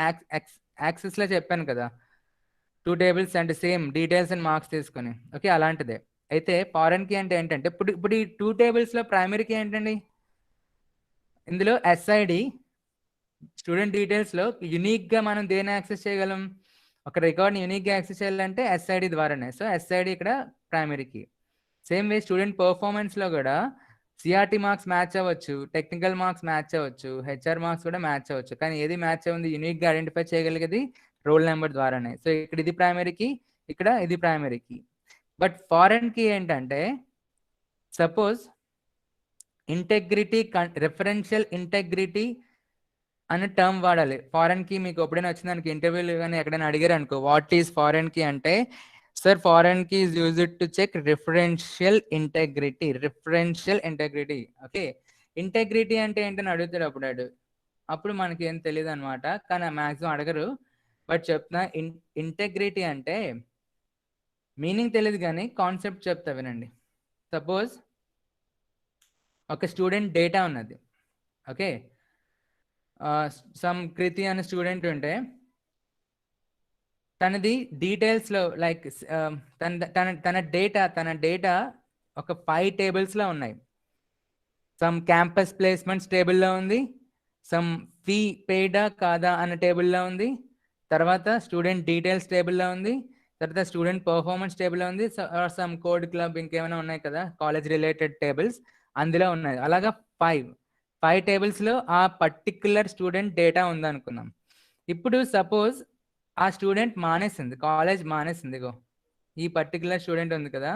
యాక్సెస్లో చెప్పాను కదా, 2 టేబుల్స్ అంటే సేమ్ డీటెయిల్స్ అండ్ మార్క్స్ తీసుకొని. ఓకే, అలాంటిదే. అయితే ఫారెన్ కీ అంటే ఏంటంటే ఇప్పుడు ఈ 2 టేబుల్స్లో ప్రైమరీ కీ ఏంటండి, ఇందులో ఎస్ఐడి స్టూడెంట్ డీటెయిల్స్లో యూనిక్గా మనం దేన్ని యాక్సెస్ చేయగలం, ఒక రికార్డ్ని యూనిక్గా యాక్సెస్ చేయాలంటే ఎస్ఐడి ద్వారానే. సో ఎస్ఐడి ఇక్కడ primary key. Same way student పర్ఫార్మెన్స్లో కూడా సిఆర్టీ మార్క్స్ మ్యాచ్ అవ్వచ్చు, టెక్నికల్ మార్క్స్ మ్యాచ్ అవ్వచ్చు, హెచ్ఆర్ మార్క్స్ కూడా మ్యాచ్ అవ్వచ్చు. కానీ ఏది మ్యాచ్ అవ్వదు యూనిక్గా ఐడెంటిఫై చేయగలిగేది రోల్ నెంబర్ ద్వారానే. సో ఇక్కడ ఇది ప్రైమరీ కీ, ఇక్కడ ఇది primary key. But foreign key ఏంటంటే సపోజ్ ఇంటెగ్రిటీ, రెఫరెన్షియల్ ఇంటెగ్రిటీ అనే టర్మ్ వాడాలి ఫారెన్ కీ. మీకు ఎప్పుడైనా వచ్చింది దానికి ఇంటర్వ్యూలు కానీ ఎక్కడైనా అడిగారు అనుకో, వాట్ ఈస్ ఫారెన్ కీ అంటే, sir foreign key is used to check referential integrity. Referential integrity. Okay, integrity అంటే ఏంటని అడుగుతాడు అప్పుడు మనకి ఏం తెలియదు అనమాట, కానీ మ్యాక్సిమం అడగరు. బట్ చెప్తున్నా, ఇంటెగ్రిటీ అంటే మీనింగ్ తెలియదు కానీ కాన్సెప్ట్ చెప్తా వినండి. సపోజ్ ఒక స్టూడెంట్ డేటా ఉన్నది. ఓకే, సమ్ కృతి అనే స్టూడెంట్ ఉంటే తనది డీటెయిల్స్లో లైక్ తన డేటా ఒక 5 టేబుల్స్లో ఉన్నాయి. సమ్ క్యాంపస్ ప్లేస్మెంట్స్ టేబుల్లో ఉంది, సమ్ ఫీ పేడా కాదా అన్న టేబుల్లో ఉంది, తర్వాత స్టూడెంట్ డీటెయిల్స్ టేబుల్లో ఉంది, తర్వాత స్టూడెంట్ పర్ఫార్మెన్స్ టేబుల్లో ఉంది, సమ్ కోడ్ క్లబ్ ఇంకేమైనా ఉన్నాయి కదా కాలేజ్ రిలేటెడ్ టేబుల్స్, అందులో ఉన్నాయి. అలాగా 5 టేబుల్స్లో ఆ పర్టిక్యులర్ స్టూడెంట్ డేటా ఉందనుకున్నాం. ఇప్పుడు సపోజ్ ఆ స్టూడెంట్ మానేసింది, కాలేజ్ మానేసింది. ఇగో ఈ పర్టిక్యులర్ స్టూడెంట్ ఉంది కదా,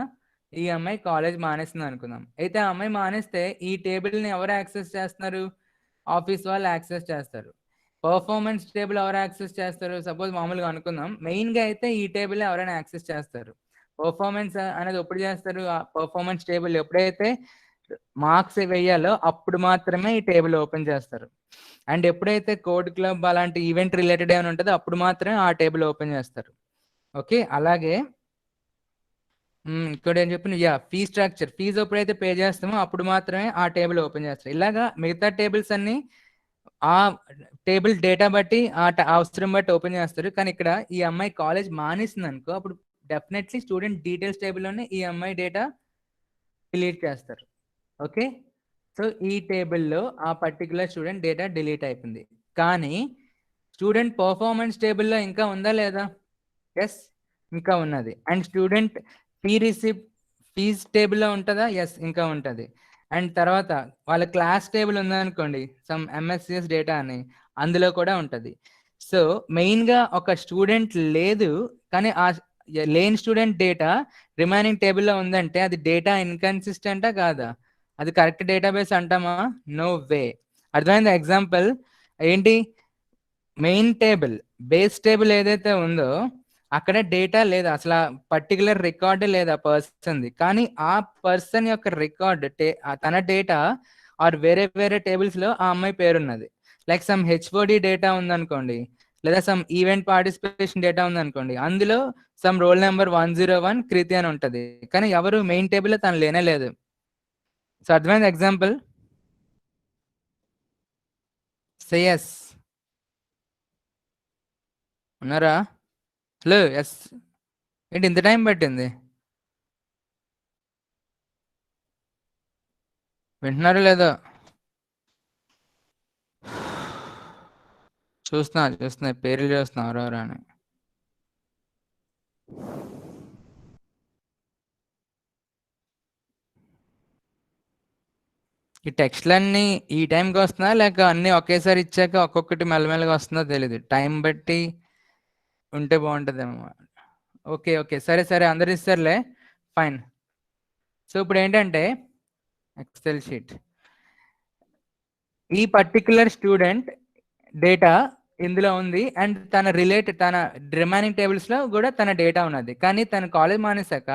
ఈ అమ్మాయి కాలేజ్ మానేస్తుంది అనుకుందాం. అయితే ఆ అమ్మాయి మానేస్తే ఈ టేబుల్ని ఎవరు యాక్సెస్ చేస్తున్నారు, ఆఫీస్ వాళ్ళు యాక్సెస్ చేస్తారు. పర్ఫార్మెన్స్ టేబుల్ ఎవరు యాక్సెస్ చేస్తారు, సపోజ్ మామూలుగా అనుకుందాం, మెయిన్గా అయితే ఈ టేబుల్ ఎవరైనా యాక్సెస్ చేస్తారు. పర్ఫార్మెన్స్ అనేది ఎప్పుడు చేస్తారు, ఆ పర్ఫార్మెన్స్ టేబుల్ ఎప్పుడైతే మార్క్స్ వేయాలో అప్పుడు మాత్రమే ఈ టేబుల్ ఓపెన్ చేస్తారు. అండ్ ఎప్పుడైతే కోడ్ క్లబ్ అలాంటి ఈవెంట్ రిలేటెడ్ ఏమైనా ఉంటుందో అప్పుడు మాత్రమే ఆ టేబుల్ ఓపెన్ చేస్తారు. ఓకే, అలాగే ఇక్కడ ఏం చెప్పిన ఫీ స్ట్రక్చర్, ఫీజు ఎప్పుడైతే పే చేస్తామో అప్పుడు మాత్రమే ఆ టేబుల్ ఓపెన్ చేస్తారు. ఇలాగా మిగతా టేబుల్స్ అన్ని ఆ టేబుల్ డేటా బట్టి అవసరం బట్టి ఓపెన్ చేస్తారు. కానీ ఇక్కడ ఈ అమ్మాయి కాలేజ్ మానేసింది అనుకో, అప్పుడు డెఫినెట్లీ స్టూడెంట్ డీటెయిల్స్ టేబుల్లోనే ఈ అమ్మాయి డేటా డిలీట్ చేస్తారు. ఓకే, సో ఈ టేబుల్లో ఆ పర్టికులర్ స్టూడెంట్ డేటా డిలీట్ అయిపోయింది. కానీ స్టూడెంట్ పర్ఫార్మెన్స్ టేబుల్లో ఇంకా ఉందా లేదా, ఎస్ ఇంకా ఉన్నది. అండ్ స్టూడెంట్ ఫీజ్ టేబుల్లో ఉంటుందా, ఎస్ ఇంకా ఉంటుంది. అండ్ తర్వాత వాళ్ళ క్లాస్ టేబుల్ ఉందనుకోండి, సమ్ ఎంఎస్సిఎస్ డేటా అని, అందులో కూడా ఉంటుంది. సో మెయిన్గా ఒక స్టూడెంట్ లేదు కానీ ఆ లేని స్టూడెంట్ డేటా రిమైనింగ్ టేబుల్లో ఉందంటే అది డేటా ఇన్కన్సిస్టెంటా కాదా, అది కరెక్ట్ డేటాబేస్ అంటామా, నో వే. అర్థమైంది ఎగ్జాంపుల్ ఏంటి, మెయిన్ టేబుల్ బేస్ టేబుల్ ఏదైతే ఉందో అక్కడ డేటా లేదా, అసలు పర్టికులర్ రికార్డు లేదా పర్సన్ది, కానీ ఆ పర్సన్ యొక్క రికార్డ్ తన డేటా ఆర్ వేరే వేరే టేబుల్స్లో ఆ అమ్మాయి పేరున్నది. లైక్ సమ్ హెచ్ఓడి డేటా ఉందనుకోండి, లేదా సమ్ ఈవెంట్ పార్టిసిపేషన్ డేటా ఉందనుకోండి, అందులో సమ్ రోల్ నెంబర్ 101 కృతి అని ఉంటుంది, కానీ ఎవరు మెయిన్ టేబుల్లో తను లేనే లేదు. సో అర్థమైంది ఎగ్జాంపుల్? Say yes. ఉన్నారా? Hello, yes. ఏంటి ఇంత టైం పట్టింది? వింటున్నారో లేదో? చూస్తున్నా పేర్లు చూస్తున్నా ఎవరెవరు అని. ఈ టెక్స్ట్లన్నీ ఈ టైంకి వస్తున్నా లేక అన్నీ ఒకేసారి ఇచ్చాక ఒక్కొక్కటి మెల్లమెల్లగా వస్తుందో తెలియదు. టైం బట్టి ఉంటే బాగుంటుందేమో. ఓకే సరే అందరు ఇస్తారులే, ఫైన్. సో ఇప్పుడు ఏంటంటే ఎక్సెల్ షీట్, ఈ పర్టికులర్ స్టూడెంట్ డేటా ఇందులో ఉంది అండ్ తన రిమైనింగ్ టేబుల్స్ లో కూడా తన డేటా ఉన్నది. కానీ తన కాలేజ్ మానేశాక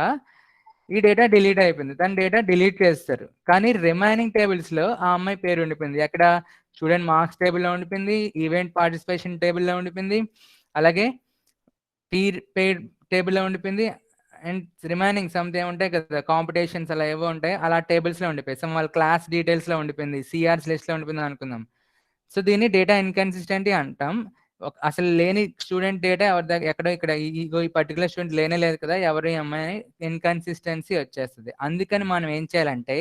ఈ డేటా డిలీట్ అయిపోయింది. తన డేటా డిలీట్ చేస్తారు, కానీ రిమైనింగ్ టేబుల్స్ లో ఆ అమ్మాయి పేరు ఉండిపోయింది. ఎక్కడ? స్టూడెంట్ మార్క్స్ టేబుల్లో ఉండిపోయింది, ఈవెంట్ పార్టిసిపేషన్ టేబుల్లో ఉండిపోయింది, అలాగే పేడ్ టేబుల్లో ఉండిపోయింది, అండ్ రిమైనింగ్ సంథింగ్ ఉంటాయి కదా, కాంపిటీషన్స్ అలా ఏవో ఉంటాయి, అలా టేబుల్స్ లో ఉండిపోయి సమ్ వాళ్ళ క్లాస్ డీటెయిల్స్ లో ఉండిపోయింది, సిఆర్స్ లిస్ట్ లో ఉండిపోయింది అనుకుందాం. సో దీన్ని డేటా ఇన్కన్సిస్టెంటీ అంటాం. అసలు లేని స్టూడెంట్ డేటా ఎవరి దగ్గర ఎక్కడో ఇక్కడ ఈ పర్టికులర్ స్టూడెంట్ లేనే లేదు కదా, ఎవరి అమ్మాయి ఇన్కన్సిస్టెన్సీ వచ్చేస్తుంది. అందుకని మనం ఏం చేయాలంటే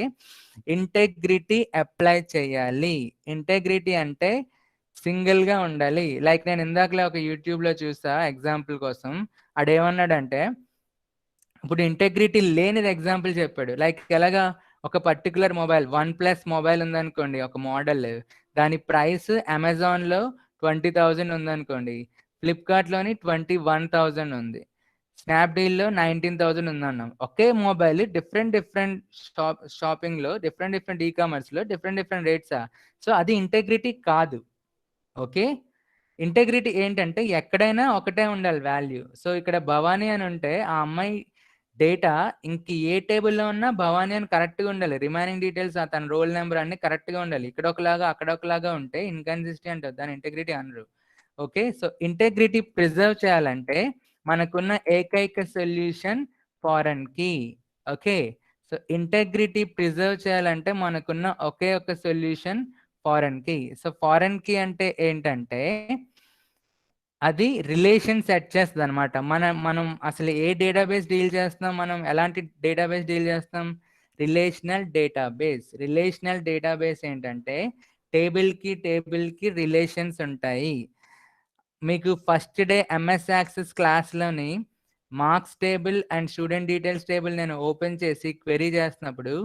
ఇంటెగ్రిటీ అప్లై చేయాలి. ఇంటెగ్రిటీ అంటే సింగిల్ గా ఉండాలి. లైక్ నేను ఇందాకలే ఒక యూట్యూబ్ లో చూసా ఎగ్జాంపుల్ కోసం. అడేమన్నాడంటే ఇప్పుడు ఇంటెగ్రిటీ లేనిది ఎగ్జాంపుల్ చెప్పాడు. లైక్ ఎలాగా, ఒక పర్టికులర్ మొబైల్ OnePlus మొబైల్ ఉందనుకోండి, ఒక మోడల్, దాని ప్రైస్ అమెజాన్లో 20,000 ఉందనుకోండి, ఫ్లిప్కార్ట్లోని 21,000 ఉంది, స్నాప్డీల్లో 19,000 ఉందన్నాం. ఒకే మొబైల్ డిఫరెంట్ షాపింగ్లో డిఫరెంట్ ఈకామర్స్లో డిఫరెంట్ రేట్సా? సో అది ఇంటెగ్రిటీ కాదు. ఓకే, ఇంటెగ్రిటీ ఏంటంటే ఎక్కడైనా ఒకటే ఉండాలి వాల్యూ. సో ఇక్కడ భవానీ అని ఉంటే ఆ అమ్మాయి డేటా ఇంక ఏ టేబుల్లో ఉన్నా భవానీ అని కరెక్ట్గా ఉండాలి. రిమైనింగ్ డీటెయిల్స్ తన రోల్ నెంబర్ అన్ని కరెక్ట్గా ఉండాలి. ఇక్కడ ఒకలాగా అక్కడ ఒకలాగా ఉంటే ఇన్కన్సిస్టెంట్, దాని ఇంటెగ్రిటీ అనరు. ఓకే, సో ఇంటెగ్రిటీ ప్రిజర్వ్ చేయాలంటే మనకున్న ఏకైక solution foreign key. Okay, so integrity preserve చేయాలంటే మనకున్న ఒకే ఒక solution foreign key. So foreign key అంటే ఏంటంటే అది రిలేషన్ సెట్ చేస్తుంది అనమాట. మనం అసలు ఏ డేటాబేస్ డీల్ చేస్తున్నాం, మనం ఎలాంటి డేటాబేస్ డీల్ చేస్తాం? Relational database. రిలేషనల్ డేటాబేస్ ఏంటంటే టేబుల్కి రిలేషన్స్ ఉంటాయి. మీకు ఫస్ట్ డే ఎంఎస్ యాక్సెస్ క్లాస్లోని marks table and student details table నేను ఓపెన్ చేసి క్వెరీ చేస్తున్నప్పుడు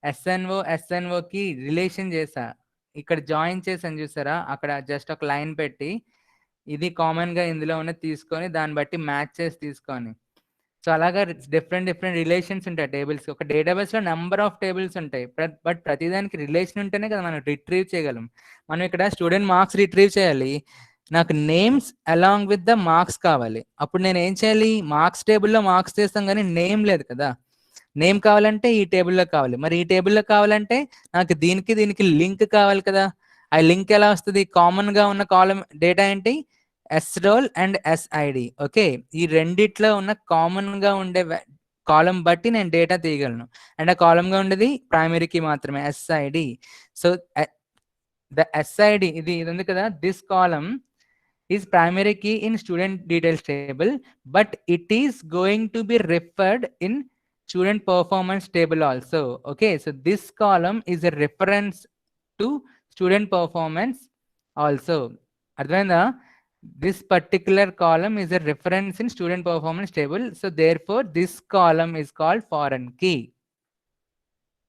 ఎస్ఎన్ఓకి రిలేషన్ చేసా. ఇక్కడ జాయిన్ చేసాను చూసారా, అక్కడ జస్ట్ ఒక లైన్ పెట్టి ఇది కామన్గా ఇందులో ఉన్నది తీసుకొని దాన్ని బట్టి మ్యాచ్ చేసి తీసుకొని, సో అలాగా డిఫరెంట్ రిలేషన్స్ ఉంటాయి టేబుల్స్. ఒక డేటాబేస్లో నెంబర్ ఆఫ్ టేబుల్స్ ఉంటాయి, బట్ ప్రతిదానికి రిలేషన్ ఉంటేనే కదా మనం రిట్రీవ్ చేయగలం. మనం ఇక్కడ స్టూడెంట్ మార్క్స్ రిట్రీవ్ చేయాలి, నాకు names along with the marks కావాలి. అప్పుడు నేను ఏం చేయాలి? మార్క్స్ టేబుల్లో మార్క్స్ చేస్తాం కానీ నేమ్ లేదు కదా. నేమ్ కావాలంటే ఈ టేబుల్లో కావాలి, మరి ఈ టేబుల్లో కావాలంటే నాకు దీనికి లింక్ కావాలి కదా. ఆ లింక్ ఎలా వస్తుంది? కామన్గా ఉన్న కాలం డేటా ఏంటి? S roll and SID. Okay, ఈ రెండిట్లో ఉన్న కామన్గా ఉండే కాలం బట్టి నేను డేటా తీయగలను. అండ్ ఆ కాలంగా ఉండేది ప్రైమరీకి మాత్రమే, ఎస్ఐడి. సో ద ఎస్ఐడి ఇది ఉంది కదా, this column is primary key in student details table, but it is going to be referred in student performance table also. Okay, so this column is a reference to student performance also. Advaina, this particular column is a reference in student performance table, so therefore this column is called foreign key.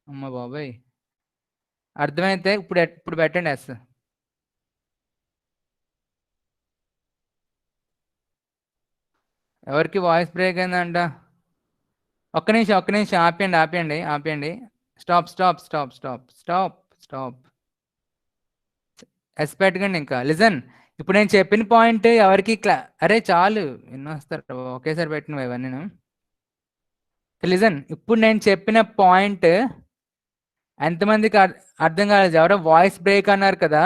Amma babai, అర్థమైతే ఇప్పుడు పెట్టండి ఎస్. ఎవరికి వాయిస్ బ్రేక్ అయిందంట? ఒక్క నిమిషం ఆపేయండి. స్టాప్. ఎస్ పెట్టకండి ఇంకా. లిజన్, ఇప్పుడు నేను చెప్పిన పాయింట్ ఎవరికి అరే చాలు, ఎన్నో వస్తారు ఒకేసారి పెట్టినవి ఇవన్నీ. లిజన్, ఇప్పుడు నేను చెప్పిన పాయింట్ ఎంతమందికి అర్థం కాలేదు? ఎవరో వాయిస్ బ్రేక్ అన్నారు కదా,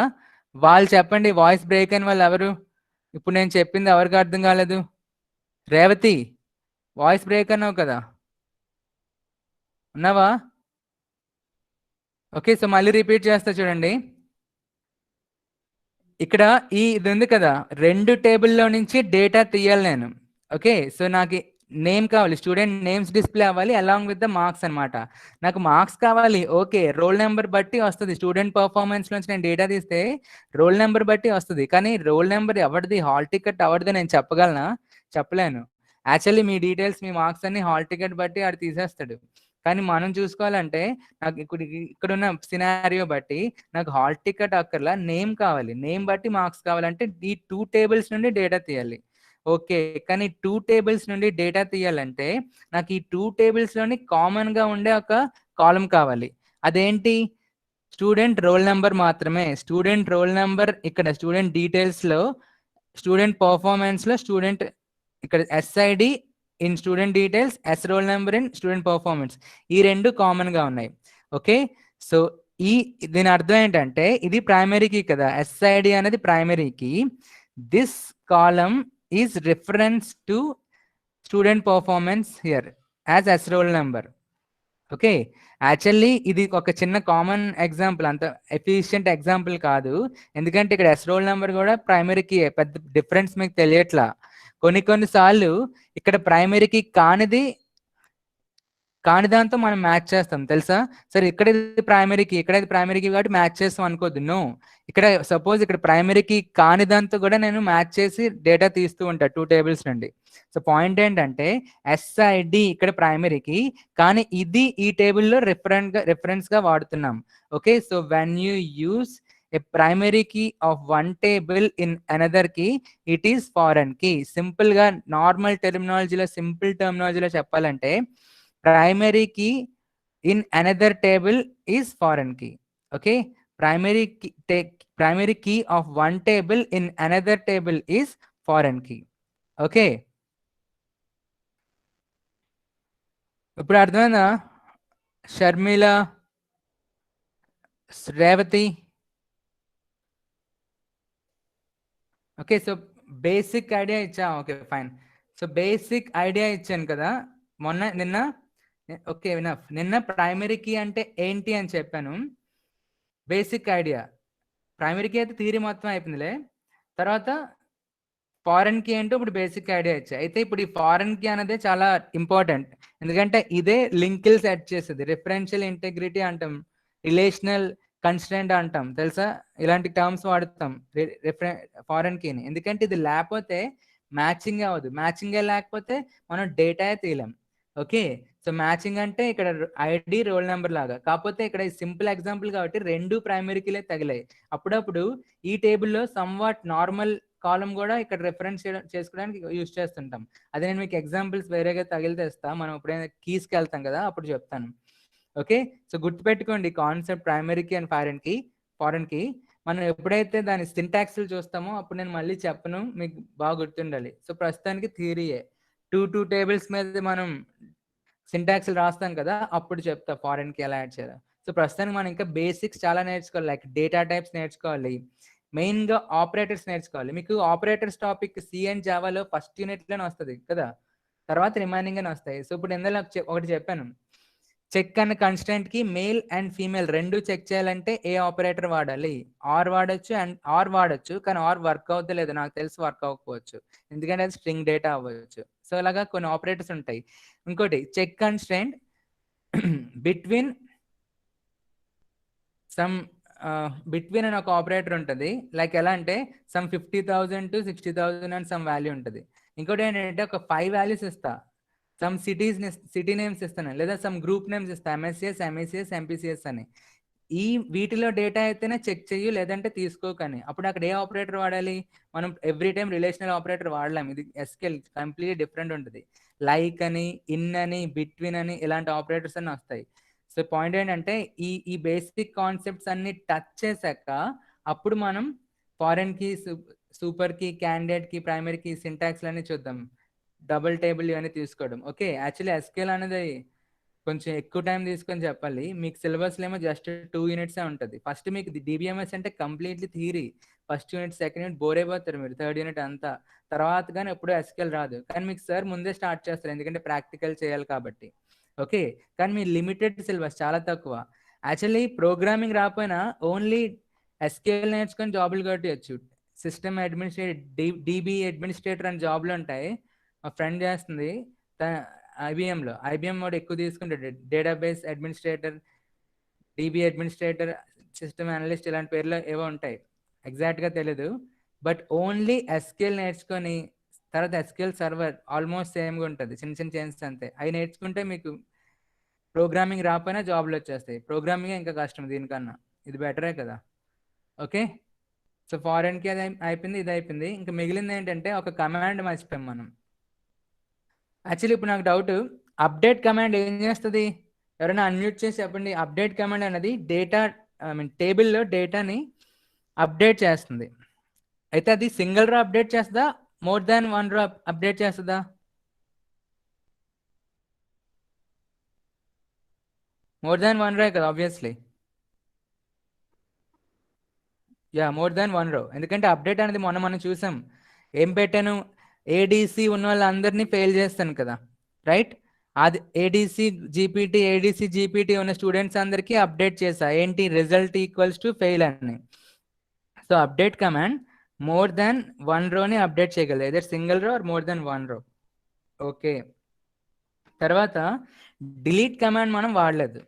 వాళ్ళు చెప్పండి. వాయిస్ బ్రేక్ అయిన వాళ్ళు ఎవరు? ఇప్పుడు నేను చెప్పింది ఎవరికి అర్థం కాలేదు? రేవతి, వాయిస్ బ్రేక్ అన్నావు కదా, ఉన్నావా? ఓకే, సో మళ్ళీ రిపీట్ చేస్తా చూడండి. ఇక్కడ ఇది ఉంది కదా, 2 టేబుల్లో నుంచి డేటా తీయాలి నేను. ఓకే, సో నాకు నేమ్ కావాలి, స్టూడెంట్ నేమ్స్ డిస్ప్లే అవ్వాలి అలాంగ్ విత్ ద మార్క్స్ అనమాట. నాకు మార్క్స్ కావాలి, ఓకే, రోల్ నెంబర్ బట్టి వస్తుంది. స్టూడెంట్ పర్ఫార్మెన్స్ నుంచి నేను డేటా తీస్తే రోల్ నెంబర్ బట్టి వస్తుంది. కానీ రోల్ నెంబర్ ఎవరిది, హాల్ టికెట్ ఎవరిది నేను చెప్పగలనా? చెప్పలేను. యాక్చువల్లీ మీ డీటెయిల్స్, మీ మార్క్స్ అన్ని హాల్ టికెట్ బట్టి ఆడు తీసేస్తాడు. కానీ మనం చూసుకోవాలంటే నాకు ఇక్కడున్న సినారియో బట్టి నాకు హాల్ టికెట్ అక్కర్లా, నేమ్ కావాలి. నేమ్ బట్టి మార్క్స్ కావాలంటే ఈ 2 టేబుల్స్ నుండి డేటా తీయాలి. ఓకే, కానీ 2 టేబుల్స్ నుండి డేటా తీయాలంటే నాకు ఈ 2 టేబుల్స్లోని కామన్గా ఉండే ఒక కాలం కావాలి. అదేంటి? స్టూడెంట్ రోల్ నెంబర్ మాత్రమే. స్టూడెంట్ రోల్ నెంబర్ ఇక్కడ స్టూడెంట్ డీటెయిల్స్లో, స్టూడెంట్ పర్ఫార్మెన్స్లో స్టూడెంట్ ఇక్కడ SID in student details, S roll number in student performance, ఈ 2 కామన్గా ఉన్నాయి. ఓకే, సో దీని అర్థం ఏంటంటే ఇది ప్రైమరీ కీ కదా, ఎస్ఐడి అనేది primary key. This column is reference to student performance here as S roll number. Okay, actually ఇది ఒక చిన్న కామన్ ఎగ్జాంపుల్, అంత ఎఫిషియంట్ ఎగ్జాంపుల్ కాదు. ఎందుకంటే ఇక్కడ ఎస్ రోల్ నెంబర్ కూడా ప్రైమరీకి పెద్ద డిఫరెన్స్ మీకు తెలియట్లా. కొన్నిసార్లు ఇక్కడ ప్రైమరీకి కాని దాంతో మనం మ్యాచ్ చేస్తాం తెలుసా. సరే, ఇక్కడ ప్రైమరీకి, ఇక్కడ ప్రైమరీకి కాబట్టి మ్యాచ్ చేస్తాం అనుకోద్దు. నో, ఇక్కడ సపోజ్ ఇక్కడ ప్రైమరీకి కాని దాంతో కూడా నేను మ్యాచ్ చేసి డేటా తీస్తూ ఉంటా 2 టేబుల్స్ నుండి. సో పాయింట్ ఏంటంటే ఎస్ఐడి ఇక్కడ ప్రైమరీకి, కానీ ఇది ఈ టేబుల్లో రిఫరెన్స్ గా వాడుతున్నాం. Okay, so when you use a primary key of one table in another key, it is foreign key. Simple గా నార్మల్ టెర్మినాలజీలో, సింపుల్ టెర్మినాలజీలో చెప్పాలంటే primary key in another table is foreign key. Okay, primary key of one table in another table is foreign key. Okay, ఇప్పుడు అర్థమైందా? Sharmila, Revathi. Okay, so basic idea ఇచ్చా. Okay fine, so basic idea ఇచ్చాను కదా నిన్న. ఓకే, నిన్న ప్రైమరీ కీ అంటే ఏంటి అని చెప్పాను. బేసిక్ ఐడియా, ప్రైమరీ కీ అయితే థియరీ మొత్తం అయిపోయిందిలే. తర్వాత ఫారెన్ కీ అంటే ఇప్పుడు బేసిక్ ఐడియా ఇచ్చా. అయితే ఇప్పుడు ఈ ఫారెన్ కీ అనేది చాలా ఇంపార్టెంట్, ఎందుకంటే ఇదే లింకులు సెట్ చేసేది. రిఫరెన్షియల్ ఇంటెగ్రిటీ అంటాం, రిలేషనల్ కన్స్టెంట్ అంటాం తెలుసా, ఇలాంటి టర్మ్స్ వాడుతాం ఫారెన్ కీని. ఎందుకంటే ఇది లేకపోతే మ్యాచింగ్ అవ్వదు. మ్యాచింగ్ లేకపోతే మనం డేటా తీయలేం. ఓకే, సో మ్యాచింగ్ అంటే ఇక్కడ ఐడి రోల్ నెంబర్ లాగా, కాకపోతే ఇక్కడ సింపుల్ ఎగ్జాంపుల్ కాబట్టి 2 ప్రైమరీ కీలే తగిలాయి. అప్పుడప్పుడు ఈ టేబుల్లో సమ్వాట్ నార్మల్ కాలం కూడా ఇక్కడ రిఫరెన్స్ చేసుకోవడానికి యూజ్ చేస్తుంటాం. అదే నేను మీకు ఎగ్జాంపుల్స్ వేరేగా తగిలితే ఇస్తా, మనం ఎప్పుడైనా కీస్కి వెళ్తాం కదా అప్పుడు చెప్తాను. ఓకే, సో గుర్తుపెట్టుకోండి concept primary key and foreign key. మనం ఎప్పుడైతే దాని సింటాక్స్లు చూస్తామో అప్పుడు నేను మళ్ళీ చెప్పను, మీకు బాగా గుర్తుండాలి. సో ప్రస్తుతానికి థియరీయే. 2 టేబుల్స్ మీద మనం సింటాక్స్లు రాస్తాం కదా, అప్పుడు చెప్తా ఫారెన్ కీ ఎలా యాడ్ చేయాలి. సో ప్రస్తుతానికి మనం ఇంకా బేసిక్స్ చాలా నేర్చుకోవాలి, లైక్ డేటా టైప్స్ నేర్చుకోవాలి, మెయిన్గా ఆపరేటర్స్ నేర్చుకోవాలి. మీకు ఆపరేటర్స్ టాపిక్ సి అండ్ జావాలో ఫస్ట్ యూనిట్లోనే వస్తుంది కదా, తర్వాత రిమైనింగ్ అని వస్తాయి. సో ఇప్పుడు ఇందులో ఒకటి చెప్పాను, చెక్ అన్న కన్స్టెంట్ కి మేల్ అండ్ ఫీమేల్ 2 చెక్ చేయాలంటే ఏ ఆపరేటర్ వాడాలి? ఆర్ వాడచ్చు అండ్ ఆర్ వాడచ్చు, కానీ ఆర్ వర్క్ అవుతుంది లేదు నాకు తెలిసి, వర్క్ అవ్వకపోవచ్చు ఎందుకంటే అది స్ట్రింగ్ డేటా అవ్వచ్చు. సో అలాగా కొన్ని ఆపరేటర్స్ ఉంటాయి. ఇంకోటి చెక్ కన్స్టెంట్ బిట్వీన్ అని ఒక ఆపరేటర్ ఉంటుంది. లైక్ ఎలా అంటే సమ్ 50,000 to 60,000 అని సమ్ వాల్యూ ఉంటుంది. ఇంకోటి ఏంటంటే ఒక 5 వాల్యూస్ ఇస్తా, సమ్ సిటీ నేమ్స్ ఇస్తాను, లేదా సమ్ గ్రూప్ నేమ్స్ ఇస్తాను, ఎంఎస్సిఎస్, ఎంఈసిఎస్, ఎంపీసీఎస్ అని. వీటిలో డేటా అయితేనే చెక్ చెయ్యి, లేదంటే తీసుకోకని. అప్పుడు అక్కడ ఏ ఆపరేటర్ వాడాలి? మనం ఎవ్రీ టైం రిలేషనల్ ఆపరేటర్ వాడలేం, ఇది ఎస్క్యూఎల్ కంప్లీట్లీ డిఫరెంట్ ఉంటుంది. లైక్ అని, ఇన్ అని, బిట్వీన్ అని ఇలాంటి ఆపరేటర్స్ అన్ని వస్తాయి. సో పాయింట్ ఏంటంటే ఈ బేసిక్ కాన్సెప్ట్స్ అన్ని టచ్ చేశాక అప్పుడు మనం foreign key, super key, candidate key, primary key, syntax అన్ని చూద్దాం, డబుల్ టేబుల్ ఇవన్నీ తీసుకోవడం. ఓకే, యాక్చువల్లీ ఎస్క్యూఎల్ అనేది కొంచెం ఎక్కువ టైం తీసుకొని చెప్పాలి. మీకు సిలబస్లో ఏమో జస్ట్ 2 యూనిట్సే ఉంటుంది. ఫస్ట్ మీకు డిబిఎంఎస్ అంటే completely theory, first unit, second unit bore అయిపోతారు మీరు, థర్డ్ యూనిట్ అంతా. తర్వాత కానీ ఎప్పుడూ ఎస్క్యూఎల్ రాదు, కానీ మీకు సార్ ముందే స్టార్ట్ చేస్తారు ఎందుకంటే ప్రాక్టికల్ చేయాలి కాబట్టి. ఓకే, కానీ మీ లిమిటెడ్ సిలబస్ చాలా తక్కువ. యాక్చువల్లీ ప్రోగ్రామింగ్ రాకపోయినా ఓన్లీ ఎస్క్యూఎల్ నేర్చుకొని జాబులు కొట్టేయచ్చు. సిస్టమ్ అడ్మినిస్ట్రేటర్, డిబి అడ్మినిస్ట్రేటర్ అని జాబ్లు ఉంటాయి. మా ఫ్రెండ్ చేస్తుంది ఐబిఎంలో. ఐబిఎం వాడు ఎక్కువ తీసుకుంటాడు. Database administrator, dB administrator, system analyst ఇలాంటి పేర్లు ఏవో ఉంటాయి, ఎగ్జాక్ట్గా తెలీదు. బట్ ఓన్లీ ఎస్క్యూఎల్ నేర్చుకొని తర్వాత ఎస్క్యూఎల్ సర్వర్ ఆల్మోస్ట్ సేమ్గా ఉంటుంది, చిన్న చిన్న చేంజెస్ అంతే. అవి నేర్చుకుంటే మీకు ప్రోగ్రామింగ్ రాకపోయినా జాబ్లు వచ్చేస్తాయి. ప్రోగ్రామింగ్ ఇంకా కష్టం దీనికన్నా, ఇది బెటరే కదా. ఓకే, సో ఫారెన్కి అది అయిపోయింది, ఇది అయిపోయింది. ఇంకా మిగిలింది ఏంటంటే ఒక కమాండ్ మర్చిపోయాం మనం. యాక్చువల్లీ ఇప్పుడు నాకు డౌట్, అప్డేట్ కమాండ్ ఏం చేస్తుంది? ఎవరైనా అన్మ్యూట్ చేసి చెప్పండి. అప్డేట్ కమాండ్ అనేది డేటా, టేబుల్లో డేటాని అప్డేట్ చేస్తుంది. అయితే అది సింగిల్ రో అప్డేట్ చేస్తుందా, మోర్ దాన్ వన్ రో అప్డేట్ చేస్తుందా? మోర్ దాన్ వన్ రో కదా obviously. Yeah, more than one రో. ఎందుకంటే అప్డేట్ అనేది మొన్న మనం చూసాం. ఏం పెట్టాను? ఏడీసీ ఉన్న వాళ్ళందరినీ ఫెయిల్ చేస్తాను కదా, రైట్? అది ఏడీసీ జీపీటీ ఉన్న స్టూడెంట్స్ అందరికీ అప్డేట్ చేసా. ఏంటి? రిజల్ట్ ఈక్వల్స్ టు ఫెయిల్ అని. So update command more than one రోని అప్డేట్ చేయగలదు, either single row or more than one row. Okay, తర్వాత డిలీట్ కమాండ్ మనం వాడలేదు.